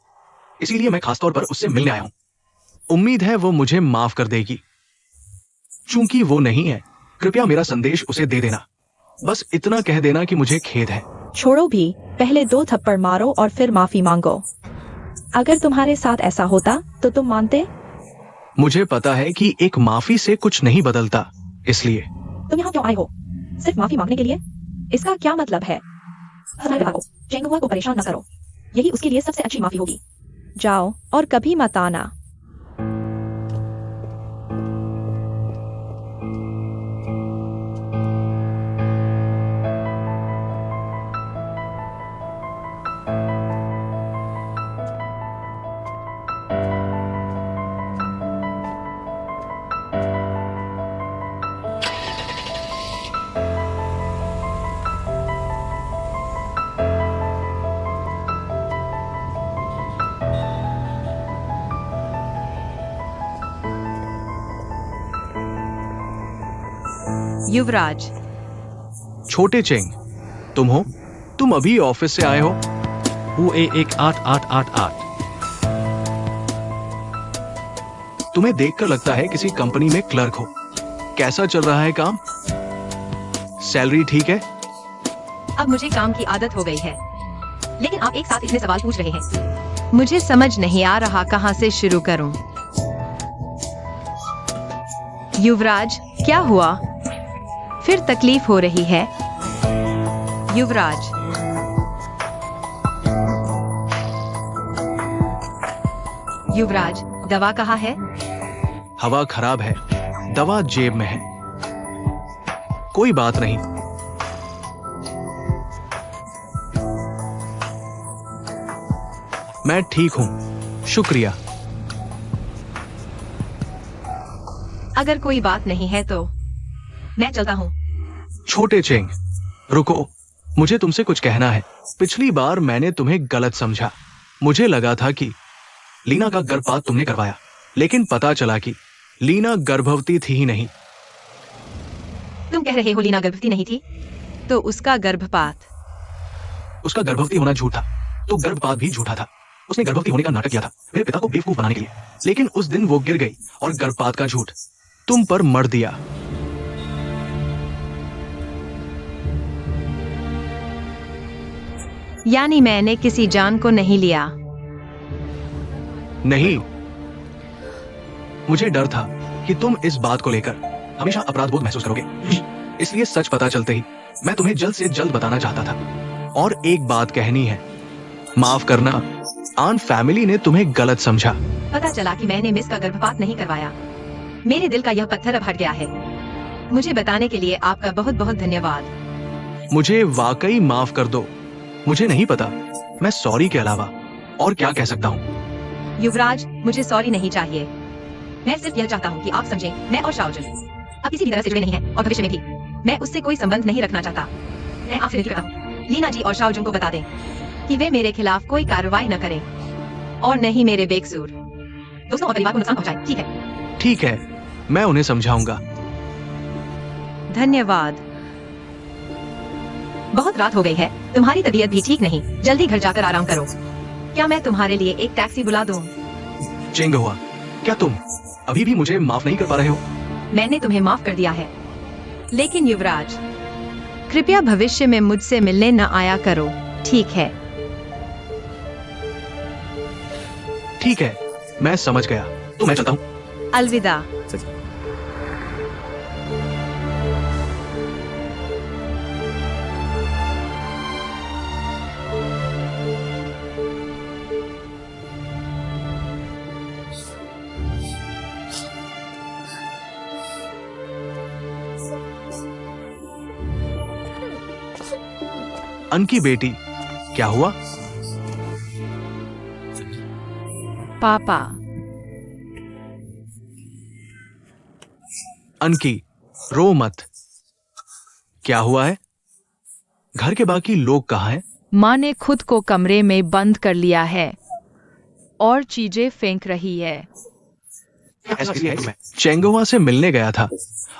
इसीलिए मैं खासतौर पर उससे मिलने आया हूं। उम्मीद है वो मुझे माफ कर देगी। चूंकि वो नहीं है, कृपया मेरा संदेश उसे दे देना। बस इतना कह देना कि मुझे खेद है। छोड़ो भी, पहले 2 थप्पड़ मारो और फिर माफी मांगो। अगर तुम्हारे साथ ऐसा होता तो तुम मानते? मुझे पता है कि एक माफी से कुछ नहीं बदलता, इसलिए। तुम यहाँ क्यों आए हो? सिर्फ माफी मांगने के लिए? इसका क्या मतलब है? चेंगहुआ को परेशान न करो, यही उसके लिए सबसे अच्छी माफी होगी। जाओ और कभी मत आना। युवराज, छोटे चेंग, तुम हो? तुम अभी ऑफिस से आए हो? UE 18888। तुम्हें देखकर लगता है किसी कंपनी में क्लर्क हो। कैसा चल रहा है काम? सैलरी ठीक है? अब मुझे काम की आदत हो गई है, लेकिन आप एक साथ इतने सवाल पूछ रहे हैं, मुझे समझ नहीं आ रहा कहां से शुरू करूं। युवराज, क्या हुआ? फिर तकलीफ हो रही है? युवराज, युवराज, दवा कहाँ है? हवा खराब है, दवा जेब में है। कोई बात नहीं। मैं ठीक हूं, शुक्रिया। अगर कोई बात नहीं है तो मैं चलता हूँ। छोटे चेंग, रुको, मुझे तुमसे कुछ कहना है। पिछली बार मैंने तुम्हें गलत समझा। मुझे लगा था कि लीना का गर्भपात तुमने करवाया, लेकिन पता चला कि लीना गर्भवती थी ही नहीं। तुम कह रहे हो लीना गर्भवती नहीं थी? तो उसका गर्भपात? उसका गर्भवती होना झूठ था, तो गर्भपात भी झूठा था। उसने गर्भवती होने का नाटक किया था मेरे पिता को बेवकूफ बनाने के लिए, लेकिन उस दिन वो गिर गई और गर्भपात का झूठ तुम पर मढ़ दिया। यानी मैंने किसी जान को नहीं लिया? नहीं, मुझे डर था कि तुम इस बात को लेकर हमेशा अपराध बोध महसूस करोगे, इसलिए सच पता चलते ही मैं तुम्हें जल्द से जल्द बताना चाहता था। और एक बात कहनी है, माफ करना, आन फैमिली ने तुम्हें गलत समझा। पता चला कि मैंने मिस का गर्भपात नहीं करवाया। मेरे दिल का यह पत्थर अब हट गया है। मुझे बताने के लिए आपका बहुत बहुत धन्यवाद। मुझे वाकई माफ कर दो। मुझे नहीं पता मैं सॉरी के अलावा और क्या कह सकता हूँ। युवराज, मुझे सॉरी नहीं चाहिए। मैं सिर्फ यह चाहता हूँ कि आप समझें, मैं और शाओजुन अब किसी भी तरह से जुड़े नहीं हैं और भविष्य में भी मैं उससे कोई संबंध नहीं रखना चाहता। मैं आपसे विनती करता हूँ, लीना जी और शाओजुन को बता दें कि वे मेरे खिलाफ कोई कार्रवाई न करें और न ही मेरे बेकसूर दोस्तों और परिवार को नुकसान पहुंचाएं। ठीक है? ठीक है, मैं उन्हें समझाऊंगा। धन्यवाद। बहुत रात हो गई है, तुम्हारी तबीयत भी ठीक नहीं, जल्दी घर जाकर आराम करो। क्या मैं तुम्हारे लिए एक टैक्सी बुला दूं? चेंगहुआ, क्या तुम अभी भी मुझे माफ नहीं कर पा रहे हो? मैंने तुम्हें माफ कर दिया है, लेकिन युवराज, कृपया भविष्य में मुझसे मिलने न आया करो, ठीक है? ठीक है, मैं समझ गया, तो मैं चलता हूँ। अलविदा। अन की बेटी, क्या हुआ? पापा। अनकी, रो मत। क्या हुआ है? घर के बाकी लोग कहाँ हैं? माँ ने खुद को कमरे में बंद कर लिया है और चीजें फेंक रही है। चेंगहुआ से मिलने गया था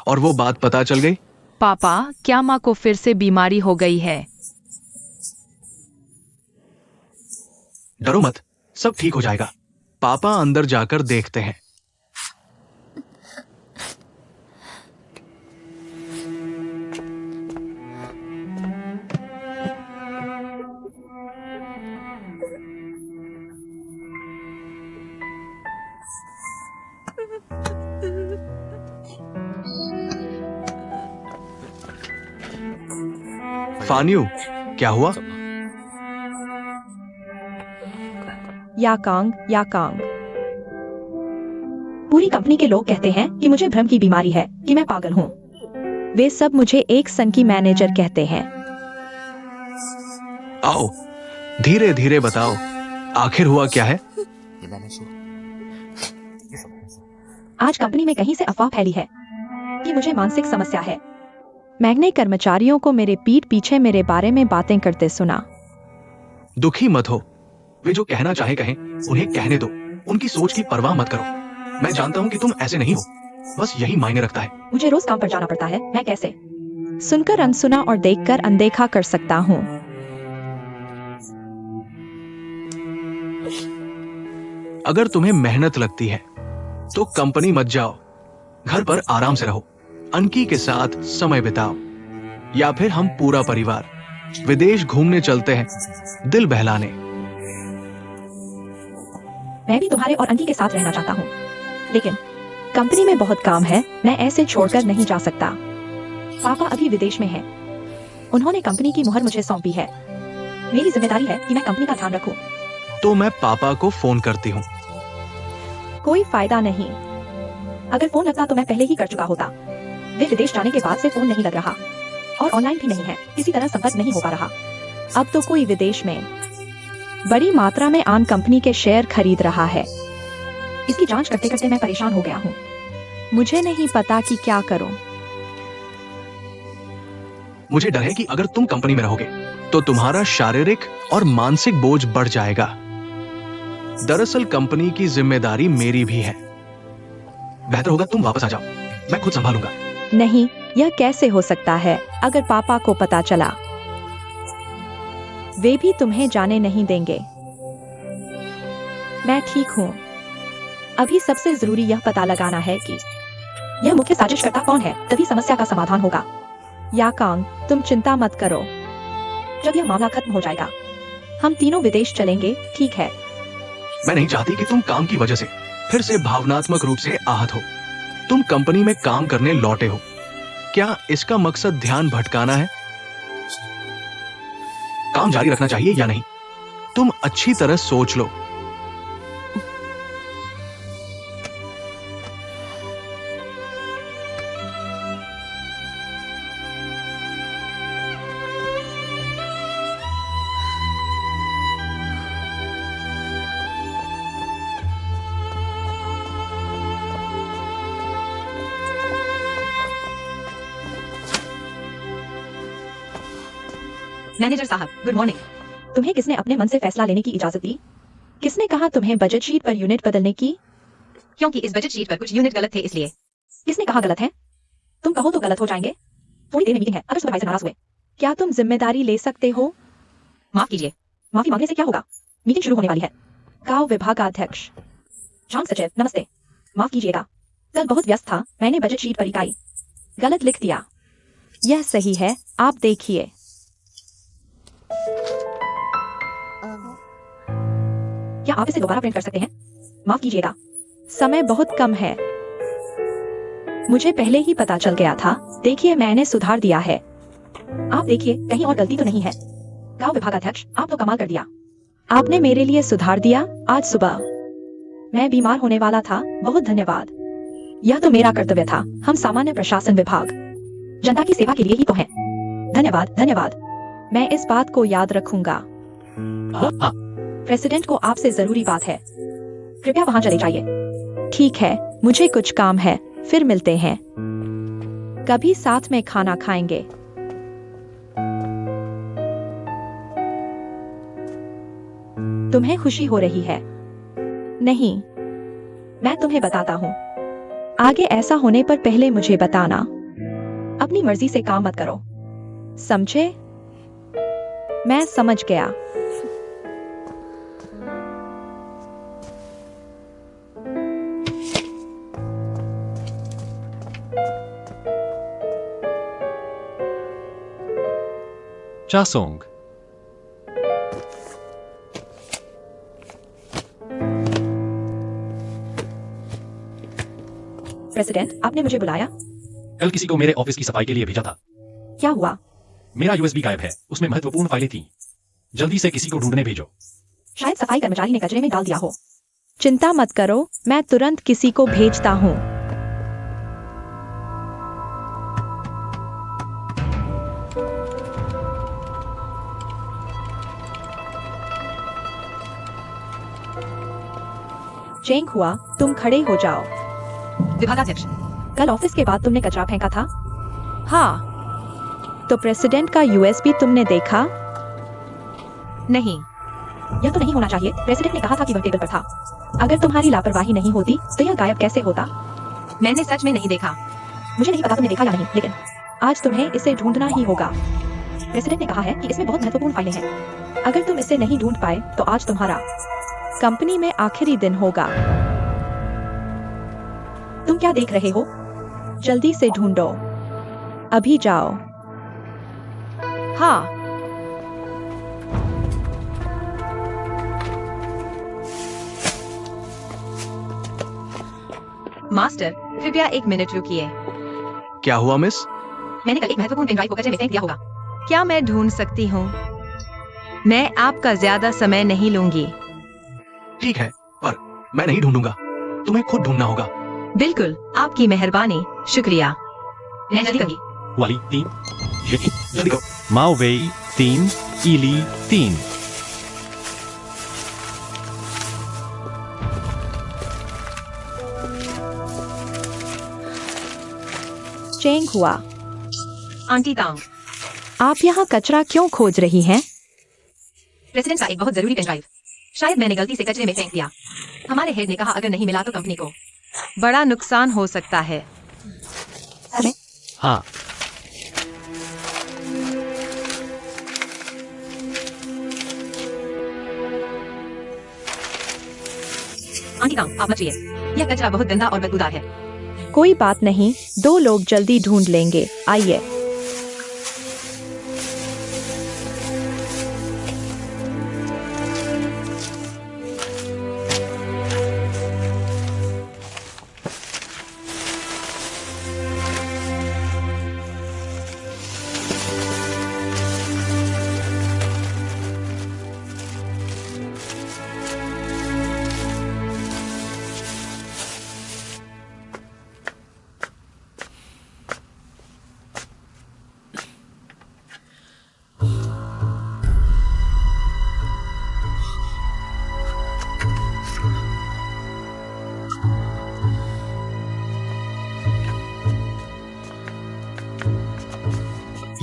और वो बात पता चल गई। पापा, क्या माँ को फिर से बीमारी हो गई है? डरो मत, सब ठीक हो जाएगा। पापा अंदर जाकर देखते हैं। फान्यू, क्या हुआ? याकांग। पूरी कंपनी के लोग कहते हैं कि मुझे भ्रम की बीमारी है, कि मैं पागल हूँ। वे सब मुझे एक संकी मैनेजर कहते हैं। आओ, धीरे धीरे बताओ, आखिर हुआ क्या है? आज कंपनी में कहीं से अफवाह फैली है कि मुझे मानसिक समस्या है। मैंने कर्मचारियों को मेरे पीठ पीछे मेरे बारे में बातें करते सुना। दुखी मत हो, वे जो कहना चाहे कहें, उन्हें कहने दो। उनकी सोच की परवाह मत करो। मैं जानता हूं कि तुम ऐसे नहीं हो, बस यही मायने रखता है। मुझे रोज काम पर जाना पड़ता है, मैं कैसे सुनकर अनसुना और देखकर अनदेखा कर सकता हूँ? अगर तुम्हें मेहनत लगती है तो कंपनी मत जाओ, घर पर आराम से रहो, अनकी के साथ समय बिताओ, या फिर हम पूरा परिवार विदेश घूमने चलते हैं, दिल बहलाने। मैं भी तुम्हारे और अंकी के साथ रहना चाहता हूँ, लेकिन कंपनी में बहुत काम है, मैं ऐसे छोड़कर नहीं जा सकता। पापा अभी विदेश में हैं। उन्होंने कंपनी की मुहर मुझे सौंपी है। मेरी जिम्मेदारी है कि मैं कंपनी का ध्यान रखूं। तो मैं पापा को फोन करती हूँ। कोई फायदा नहीं। अगर फोन लगता तो मैं पहले ही कर चुका होता। वे विदेश जाने के बाद से फोन नहीं लग रहा और ऑनलाइन भी नहीं है, किसी तरह संपर्क नहीं हो पा रहा। अब तो कोई विदेश में बड़ी मात्रा में आन कंपनी के शेयर खरीद रहा है। इसकी जांच करते करते मैं परेशान हो गया हूँ। मुझे नहीं पता कि क्या करूं। मुझे डर है कि अगर तुम कंपनी में रहोगे तो तुम्हारा शारीरिक और मानसिक बोझ बढ़ जाएगा। दरअसल कंपनी की जिम्मेदारी मेरी भी है। बेहतर होगा तुम वापस आ जाओ, मैं खुद संभालूंगा। नहीं, यह कैसे हो सकता है? अगर पापा को पता चला, वे भी तुम्हें जाने नहीं देंगे। मैं ठीक हूँ। अभी सबसे जरूरी यह पता लगाना है कि यह मुख्य साजिशकर्ता कौन है, तभी समस्या का समाधान होगा। याकांग, तुम चिंता मत करो। जब यह मामला खत्म हो जाएगा, हम तीनों विदेश चलेंगे, ठीक है? मैं नहीं चाहती कि तुम काम की वजह से फिर से भावनात्मक रूप से आहत हो। तुम कंपनी में काम करने लौटे हो, क्या इसका मकसद ध्यान भटकाना है? काम जारी रखना चाहिए या नहीं, तुम अच्छी तरह सोच लो। मैनेजर साहब, गुड मॉर्निंग। तुम्हें किसने अपने मन से फैसला लेने की इजाजत दी? किसने कहा तुम्हें बजट शीट पर यूनिट बदलने की? क्योंकि इस बजट शीट पर कुछ यूनिट गलत थे, इसलिए। किसने कहा गलत है? तुम कहो तो गलत हो जाएंगे। थोड़ी देर में मीटिंग है, अगर सुपरवाइजर नाराज हुए। क्या तुम जिम्मेदारी ले सकते हो? माफ कीजिए। माफी मांगने से क्या होगा? मीटिंग शुरू होने वाली है। गांव विभागाध्यक्ष जांग सचिव, नमस्ते। माफ कीजिएगा, कल बहुत व्यस्त था। मैंने बजट शीट पर इकाई गलत लिख दिया। यह सही है, आप देखिए। क्या आप इसे दोबारा प्रिंट कर सकते हैं? माफ कीजिएगा, समय बहुत कम है। मुझे पहले ही पता चल गया था। देखिए, मैंने सुधार दिया है। आप देखिए, कहीं और गलती तो नहीं है। गांव विभागाध्यक्ष, आप तो कमाल कर दिया। आपने मेरे लिए सुधार दिया आज सुबह। मैं बीमार होने वाला था, बहुत धन्यवाद। यह तो मेरा कर्तव्य था। हम सामान्य प्रशासन विभाग जनता की सेवा के लिए ही तो हैं। धन्यवाद, धन्यवाद। मैं इस बात को याद रखूंगा। प्रेसिडेंट को आपसे जरूरी बात है, कृपया वहां चले जाइए। ठीक है, मुझे कुछ काम है, फिर मिलते हैं। कभी साथ में खाना खाएंगे। तुम्हें खुशी हो रही है? नहीं, मैं तुम्हें बताता हूँ। आगे ऐसा होने पर पहले मुझे बताना। अपनी मर्जी से काम मत करो, समझे? मैं समझ गया। चासोंग। प्रेसिडेंट, आपने मुझे बुलाया? कल किसी को मेरे ऑफिस की सफाई के लिए भेजा था। क्या हुआ? मेरा यूएसबी गायब है, उसमें महत्वपूर्ण फाइलें थी। जल्दी से किसी को ढूंढने भेजो। शायद सफाई कर्मचारी ने कचरे में डाल दिया हो। चिंता मत करो, मैं तुरंत किसी को भेजता हूँ। चेंग हुआ, तुम खड़े हो जाओ। विभागाध्यक्ष, कल ऑफिस के बाद तुमने कचरा फेंका था। हाँ, तो प्रेसिडेंट का यूएसबी तुमने देखा? नहीं। यह तो नहीं होना चाहिए। प्रेसिडेंट ने कहा था कि वह टेबल पर था। अगर तुम्हारी लापरवाही नहीं होती तो यह गायब कैसे होता? मैंने सच में नहीं देखा। मुझे नहीं पता तुमने देखा या नहीं, लेकिन आज तुम्हें इसे ढूंढना ही होगा। प्रेसिडेंट ने कहा है कि इसमें बहुत महत्वपूर्ण फाइलें हैं। अगर तुम इसे नहीं ढूंढ पाए तो आज तुम्हारा कंपनी में आखिरी दिन होगा। तुम क्या देख रहे हो? जल्दी से ढूंढो, अभी जाओ। हाँ, मास्टर, कृपया 1 मिनट रुकिए। क्या हुआ मिस? मैंने कल एक महत्वपूर्ण पेन ड्राइव को कचरे में फेंक दिया होगा। क्या मैं ढूंढ सकती हूँ? मैं आपका ज्यादा समय नहीं लूंगी। ठीक है, पर मैं नहीं ढूंढूंगा, तुम्हें खुद ढूंढना होगा। बिल्कुल, आपकी मेहरबानी, शुक्रिया। मैं जल्दी करूंगी। वाली 3, जल्दी करो। माओ वेई 3, ईली 3। चेंग हुआ, आंटी तांग, आप यहाँ कचरा क्यों खोज रही हैं? प्रेसिडेंट का एक बहुत जरूरी पेन ड्राइव। शायद मैंने गलती से कचरे में फेंक दिया। हमारे हेड ने कहा अगर नहीं मिला तो कंपनी को बड़ा नुकसान हो सकता है। सच में? हाँ, आंटी तांग, आप मत छुइए। यह कचरा बहुत गंदा और बदबूदार है। कोई बात नहीं, 2 लोग जल्दी ढूंढ लेंगे, आइए।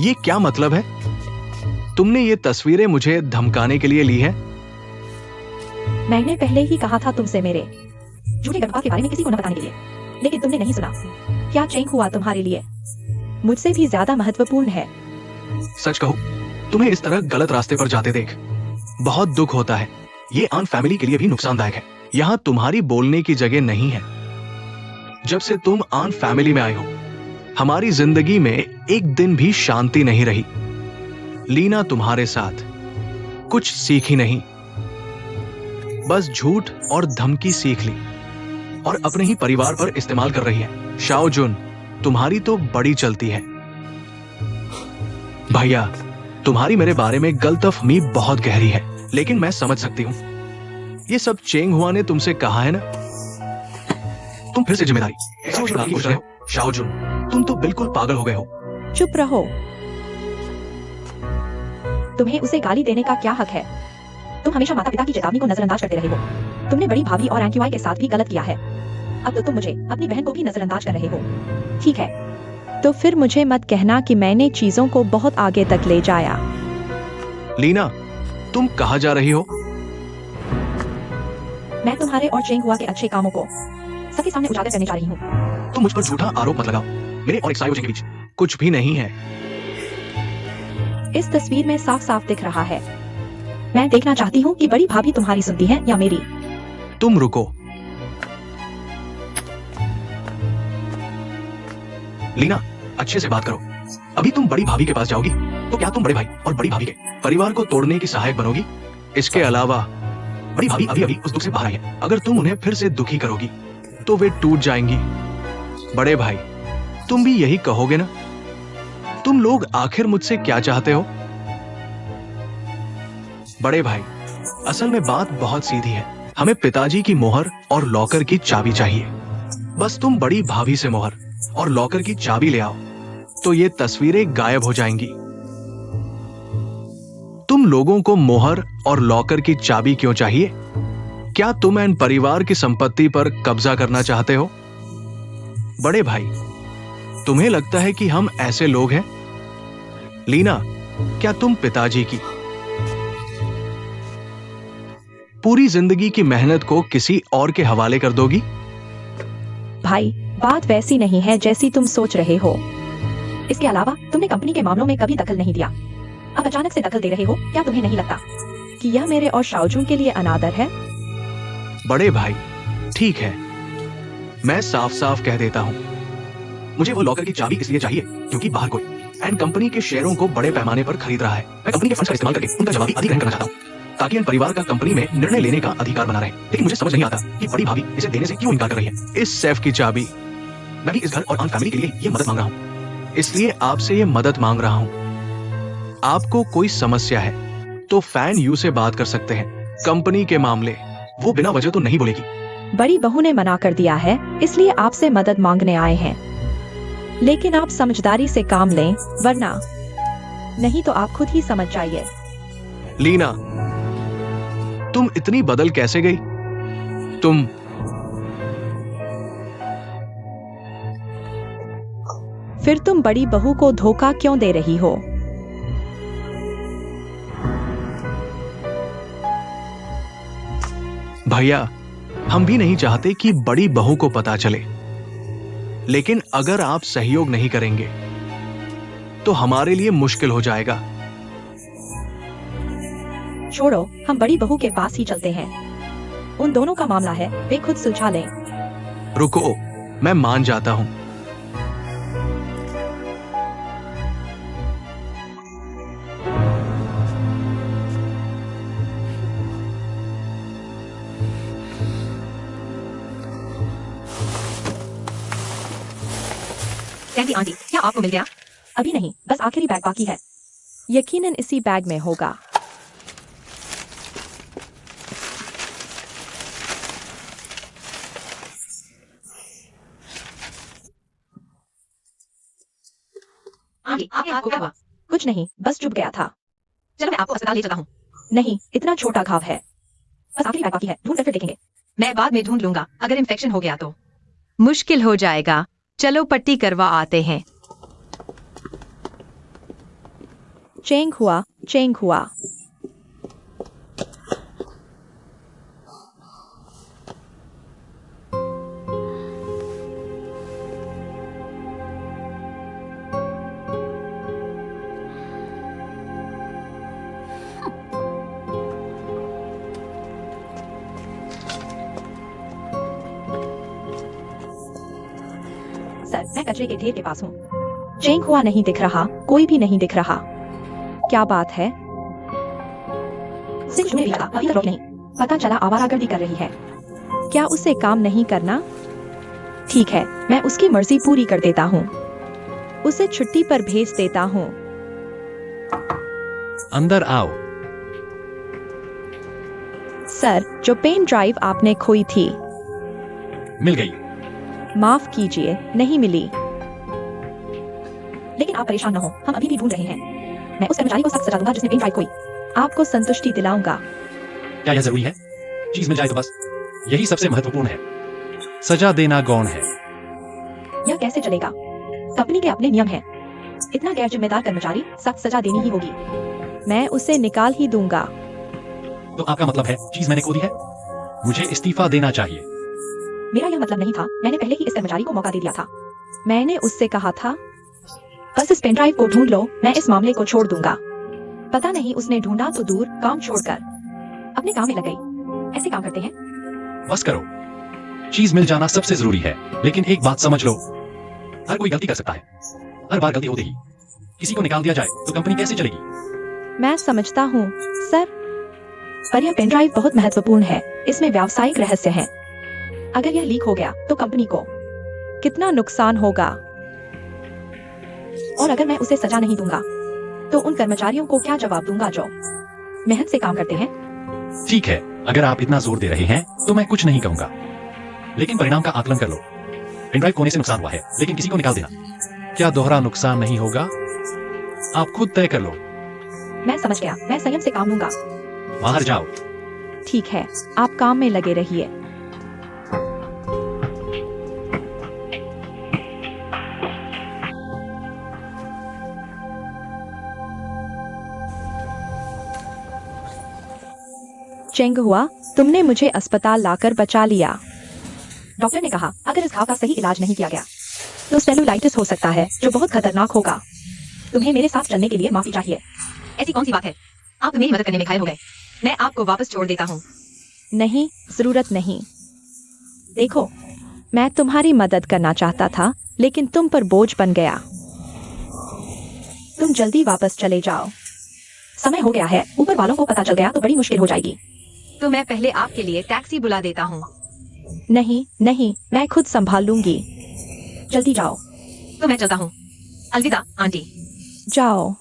ये क्या मतलब है? तुमने ये तस्वीरें मुझे धमकाने के लिए ली है? मैंने पहले ही कहा था तुमसे मेरे झूठे गर्भपात के बारे में किसी को न बताने के लिए, लेकिन तुमने नहीं सुना। क्या चेंग हुआ तुम्हारे लिए मुझसे भी ज्यादा महत्वपूर्ण है। सच कहूं, तुम्हें इस तरह गलत रास्ते पर जाते देख बहुत दुख होता है। ये आन फैमिली के लिए भी नुकसानदायक है। यहाँ तुम्हारी बोलने की जगह नहीं है। जब से तुम आन फैमिली में आए हो, हमारी जिंदगी में एक दिन भी शांति नहीं रही। लीना तुम्हारे साथ कुछ सीखी नहीं, बस झूठ और धमकी सीख ली और अपने ही परिवार पर इस्तेमाल कर रही है। शाओ जुन, तुम्हारी तो बड़ी चलती है। भैया, तुम्हारी मेरे बारे में गलतफहमी बहुत गहरी है, लेकिन मैं समझ सकती हूँ। ये सब चेंग हुआ ने तुमसे कहा है ना? तुम फिर से जिम्मेदारी सोच रहे हो। शाओ जुन, तुम तो बिल्कुल पागल हो गए हो। चुप रहो। तुम्हें उसे गाली देने का क्या हक है? तुम हमेशा माता पिता की चेतावनी को नजरअंदाज करते रहे हो। तुमने बड़ी भाभी और एंक्यूआई के साथ भी गलत किया है। अब तो तुम मुझे, अपनी बहन को भी नजरअंदाज कर रहे हो। ठीक है, तो फिर मुझे मत कहना कि मैंने चीजों को बहुत आगे तक ले जाया। लीना, तुम कहाँ जा रही हो? मैं तुम्हारे और चेंग हुआ के अच्छे कामों को सबके सामने उजागर करने जा रही हूँ। तुम मुझ पर झूठा आरोप मत लगाओ। मेरे और एक सायोजन के बीच कुछ भी नहीं है। इस तस्वीर में साफ साफ दिख रहा है। मैं देखना चाहती हूँ कि बड़ी भाभी तुम्हारी सुनती है या मेरी। तुम रुको। लीना, अच्छे से बात करो। अभी तुम बड़ी भाभी के पास जाओगी तो क्या तुम बड़े भाई और बड़ी भाभी के परिवार को तोड़ने की सहायक बनोगी? इसके अलावा बड़ी भाभी अभी अभी उस दुख से बाहर आई है। अगर तुम उन्हें फिर से दुखी करोगी तो वे टूट जाएंगी। बड़े भाई, तुम भी यही कहोगे ना? तुम लोग आखिर मुझसे क्या चाहते हो? बड़े भाई, असल में बात बहुत सीधी है। हमें पिताजी की मोहर और लॉकर की चाबी चाहिए। बस तुम बड़ी भाभी से मोहर और लॉकर की चाबी ले आओ तो ये तस्वीरें गायब हो जाएंगी। तुम लोगों को मोहर और लॉकर की चाबी क्यों चाहिए? क्या तुम एन परिवार की संपत्ति पर कब्जा करना चाहते हो? बड़े भाई, तुम्हें लगता है कि हम ऐसे लोग हैं? लीना, क्या तुम पिताजी की पूरी जिंदगी की मेहनत को किसी और के हवाले कर दोगी? भाई, बात वैसी नहीं है जैसी तुम सोच रहे हो। इसके अलावा तुमने कंपनी के मामलों में कभी दखल नहीं दिया। अब अचानक से दखल दे रहे हो। क्या तुम्हें नहीं लगता कि यह मेरे और शाओजून के लिए अनादर है? बड़े भाई, ठीक है, मैं साफ साफ कह देता हूं। मुझे वो लॉकर की चाबी इसलिए चाहिए क्योंकि बाहर कोई एंड कंपनी के शेयरों को बड़े पैमाने पर खरीद रहा है। मैं कंपनी के फंड्स का इस्तेमाल करके उनका जवाबी अधिग्रहण करना चाहता हूं ताकि इन परिवार का कंपनी में निर्णय लेने का अधिकार बना रहे। लेकिन मुझे समझ नहीं आता कि बड़ी भाभी इसे देने से क्यों इनकार कर रही है। इस सेफ की चाबी, मैं भी इस घर और आन फैमिली के लिए ये मदद मांग रहा हूं, इसलिए आपसे ये मदद मांग रहा हूं। आपको कोई समस्या है तो फैन यू से बात कर सकते हैं। कंपनी के मामले वो बिना वजह तो नहीं बोलेगी। बड़ी बहू ने मना कर दिया है, इसलिए आपसे मदद मांगने आए हैं। लेकिन आप समझदारी से काम लें, वरना नहीं तो आप खुद ही समझ जाइए। लीना, तुम इतनी बदल कैसे गई? तुम फिर तुम बड़ी बहू को धोखा क्यों दे रही हो? भैया, हम भी नहीं चाहते कि बड़ी बहू को पता चले, लेकिन अगर आप सहयोग नहीं करेंगे तो हमारे लिए मुश्किल हो जाएगा। छोड़ो, हम बड़ी बहू के पास ही चलते हैं। उन दोनों का मामला है, वे खुद सुलझा लें। रुको, मैं मान जाता हूं। कैसी आंटी, क्या आपको मिल गया? अभी नहीं, बस आखिरी बैग बाकी है। यकीनन इसी बैग में होगा। आंटी, आपके हाथ को क्या हुआ? कुछ नहीं, बस चुभ गया था। चलो मैं आपको अस्पताल ले चलता हूँ। नहीं, इतना छोटा घाव है। बस आखिरी बैग बाकी है, ढूंढ कर फिर देखेंगे। मैं बाद में ढूंढ लूंगा, अगर इन्फेक्शन हो गया तो। मुश्किल हो जाएगा। चलो पट्टी करवा आते हैं। चेंग हुआ, चेंग हुआ। सर, मैं कचरे के ढेर के पास हूँ। चेंग हुआ नहीं दिख रहा, कोई भी नहीं दिख रहा। क्या बात है? सिंह में भी लगा, अभी तक रोक नहीं। पता चला आवारागर्दी कर रही है। क्या उसे काम नहीं करना? ठीक है, मैं उसकी मर्जी पूरी कर देता हूँ। उसे छुट्टी पर भेज देता हूँ। अंदर आओ। सर, जो पेन ड्राइव आपने खोई थी, मिल गई। माफ कीजिए, नहीं मिली। लेकिन आप परेशान न हो, हम अभी भी ढूंढ रहे हैं। मैं उस कर्मचारी को सख्त सजा दूंगा जिसने पेन ड्राइव खोई। आपको संतुष्टि दिलाऊंगा। क्या यह जरूरी है? चीज मिल जाए तो बस, यही सबसे महत्वपूर्ण है। सजा देना गौण है। यह कैसे चलेगा? कंपनी के अपने नियम हैं। इतना गैर जिम्मेदार कर्मचारी, सख्त सजा देनी ही होगी। मैं उसे निकाल ही दूंगा। तो आपका मतलब है चीज मैंने खो दी है? मुझे इस्तीफा देना चाहिए। मेरा यह मतलब नहीं था, मैंने पहले ही इस कर्मचारी को मौका दे दिया था। मैंने उससे कहा था, बस इस पेन ड्राइव को ढूंढ लो, मैं इस मामले को छोड़ दूंगा। पता नहीं उसने ढूंढा तो दूर, काम छोड़कर अपने काम में लग गई। ऐसे काम करते हैं। बस करो, चीज मिल जाना सबसे जरूरी है। लेकिन एक बात समझ लो, हर कोई गलती कर सकता है। हर बार गलती होते ही किसी को निकाल दिया जाए तो कंपनी कैसे चलेगी? मैं समझता हूँ सर, पर यह पेन ड्राइव बहुत महत्वपूर्ण है। इसमें व्यावसायिक रहस्य है। अगर यह लीक हो गया तो कंपनी को कितना नुकसान होगा, और अगर मैं उसे सजा नहीं दूंगा तो उन कर्मचारियों को क्या जवाब दूंगा जो मेहनत से काम करते हैं। ठीक है, अगर आप इतना जोर दे रहे हैं तो मैं कुछ नहीं कहूंगा, लेकिन परिणाम का आकलन कर लो। पेन ड्राइव खोने से नुकसान हुआ है, लेकिन किसी को निकाल देना क्या दोहरा नुकसान नहीं होगा? आप खुद तय कर लो। मैं समझ गया, मैं संयम से काम लूंगा। बाहर जाओ। ठीक है, आप काम में लगे रहिए। चेंग हुआ, तुमने मुझे अस्पताल लाकर बचा लिया। डॉक्टर ने कहा अगर इस घाव का सही इलाज नहीं किया गया तो सेलुलाइटिस हो सकता है, जो बहुत खतरनाक होगा। तुम्हें मेरे साथ चलने के लिए माफी चाहिए। ऐसी कौन सी बात है? आप मेरी मदद करने में घायल हो गए। मैं आपको वापस छोड़ देता हूँ। नहीं, जरूरत नहीं। देखो, मैं तुम्हारी मदद करना चाहता था, लेकिन तुम पर बोझ बन गया। तुम जल्दी वापस चले जाओ। समय हो गया है। ऊपर वालों को पता चल गया तो बड़ी मुश्किल हो जाएगी। तो मैं पहले आपके लिए टैक्सी बुला देता हूँ। नहीं नहीं, मैं खुद संभाल लूंगी। जल्दी जाओ। तो मैं चलता हूँ। अलविदा आंटी। जाओ।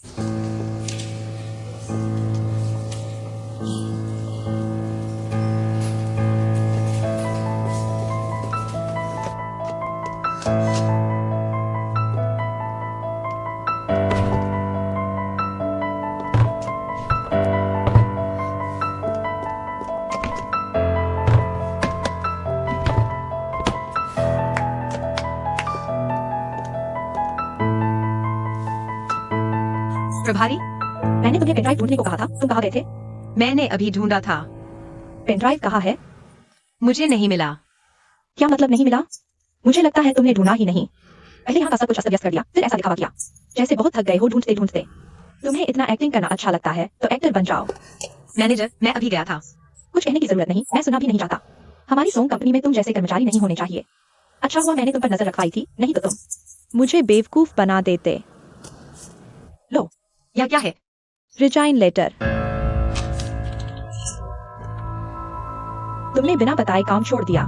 प्रभारी, मैंने तुम्हें पेनड्राइव ढूंढने को कहा था, तुम कहाँ गए थे? मैंने अभी ढूंढा था। पेनड्राइव कहाँ है? मुझे नहीं मिला। क्या मतलब नहीं मिला? मुझे लगता है तुमने ढूंढा ही नहीं। पहले यहाँ का सब कुछ अस्त व्यस्त कर दिया, फिर ऐसा दिखावा किया जैसे बहुत थक गए हो ढूंढते ढूंढते। तुम्हें इतना एक्टिंग करना अच्छा लगता है तो एक्टर बन जाओ। मैनेजर, मैं अभी गया था। कुछ कहने की जरूरत नहीं, मैं सुनना भी नहीं चाहता। हमारी सोंग कंपनी में तुम जैसे कर्मचारी नहीं होने चाहिए। अच्छा हुआ मैंने तुम पर नजर रखवाई थी, नहीं तो तुम मुझे बेवकूफ बना देते। लो, यह क्या है? Resign letter. तुमने बिना बताए काम छोड़ दिया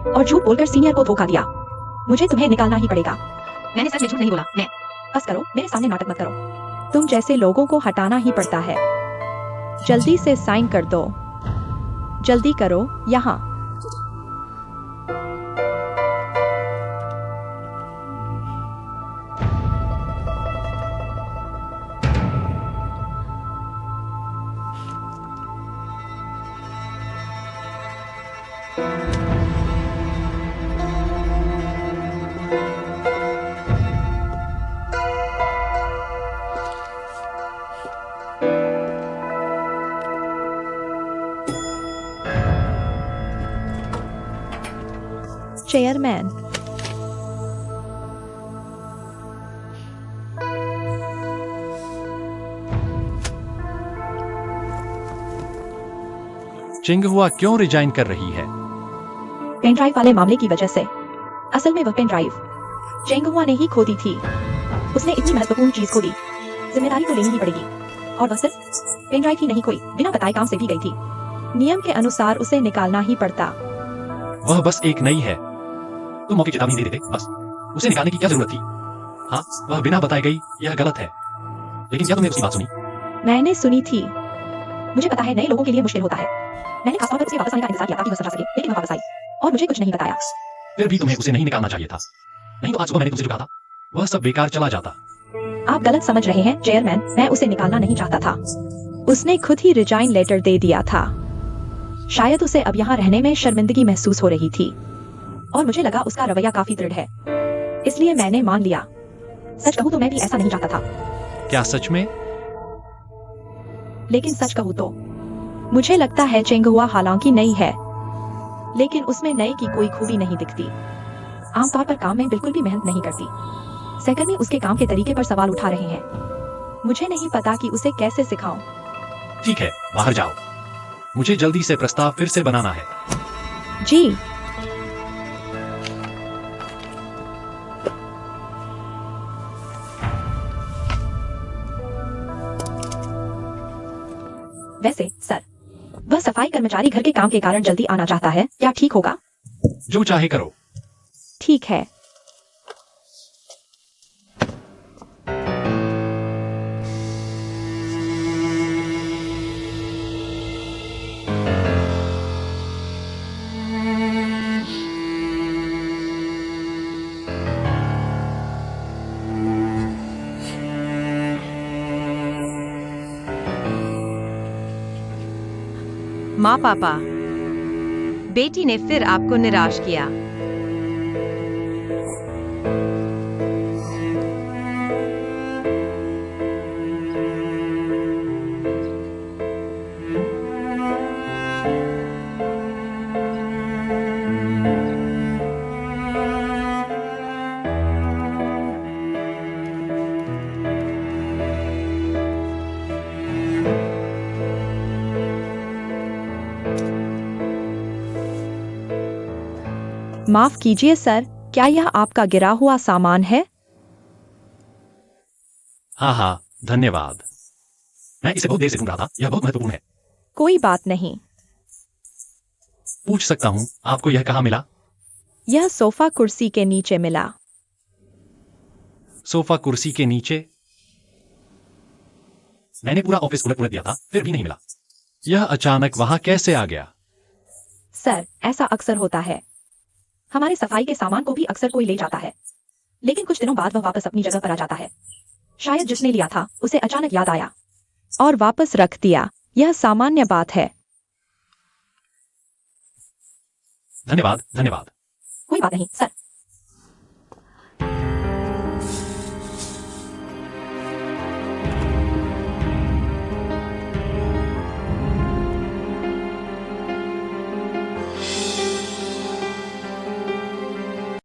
और झूठ बोलकर सीनियर को धोखा दिया। मुझे तुम्हें निकालना ही पड़ेगा। मैंने सच में झूठ नहीं बोला। मैं बस करो, मेरे सामने नाटक मत करो। तुम जैसे लोगों को हटाना ही पड़ता है। जल्दी से साइन कर दो। जल्दी करो, यहाँ। चेयरमैन, चिंग हुआ क्यों रिजाइन कर रही है? पेन ड्राइव वाले मामले की वजह से। असल में वह पेन ड्राइव चेंग हुआ ने ही खो दी थी। उसने इतनी महत्वपूर्ण चीज खो दी, जिम्मेदारी तो लेनी ही पड़ेगी। और वह सिर्फ पेन ड्राइव ही नहीं खोई, बिना बताए काम से भी गई थी। नियम के अनुसार उसे निकालना ही पड़ता। वह बस एक नई है, तुम मौके चेतावनी दे देते, बस। उसे निकालने की क्या जरूरत थी? हाँ, वह बिना बताए गई, यह गलत है। लेकिन क्या तुमने उसकी बात सुनी? मैंने सुनी थी। मुझे पता है नए लोगों के लिए मुश्किल होता है। मैंने खासतौर पर उसे वापस आने का इंतजार किया ताकि वह समझा सके, लेकिन वह वापस आई और मुझे कुछ नहीं बताया। फिर भी तुम्हें उसे नहीं निकालना चाहिए था। नहीं तो आज सुबह मैंने तुमसे जो कहा था, वह सब बेकार चला जाता। आप गलत समझ रहे हैं चेयरमैन, मैं उसे निकालना नहीं चाहता था। उसने खुद ही रिजाइन लेटर दे दिया था। शायद उसे अब यहाँ रहने में शर्मिंदगी महसूस हो रही थी और मुझे लगा उसका रवैया काफी दृढ़ है, इसलिए मैंने मान लिया। सच कहूँ तो मैं भी ऐसा नहीं चाहता था। क्या सच में? लेकिन सच कहूँ तो मुझे लगता है चेंग हुआ हालांकि नई है, लेकिन उसमें नए की कोई खूबी नहीं दिखती। आमतौर पर काम में बिल्कुल भी मेहनत नहीं करती। सहकर्मी उसके काम के तरीके पर सवाल उठा रहे हैं। मुझे नहीं पता कि उसे कैसे सिखाऊं। ठीक है, बाहर जाओ। मुझे जल्दी से प्रस्ताव फिर से बनाना है। जी। वैसे सर, वह सफाई कर्मचारी घर के काम के कारण जल्दी आना चाहता है, क्या ठीक होगा? जो चाहे करो। ठीक है। माँ पापा, बेटी ने फिर आपको निराश किया। माफ कीजिए सर, क्या यह आपका गिरा हुआ सामान है? हाँ हाँ, धन्यवाद। मैं इसे बहुत देर से ढूंढ रहा था, यह बहुत महत्वपूर्ण है। कोई बात नहीं। पूछ सकता हूँ, आपको यह कहाँ मिला? यह सोफा कुर्सी के नीचे मिला। सोफा कुर्सी के नीचे? मैंने पूरा ऑफिस उलट पुलट दिया था, फिर भी नहीं मिला। यह अचानक वहां कैसे आ गया? सर, ऐसा अक्सर होता है। हमारे सफाई के सामान को भी अक्सर कोई ले जाता है, लेकिन कुछ दिनों बाद वह वापस अपनी जगह पर आ जाता है। शायद जिसने लिया था उसे अचानक याद आया और वापस रख दिया। यह सामान्य बात है। धन्यवाद, धन्यवाद। कोई बात नहीं सर।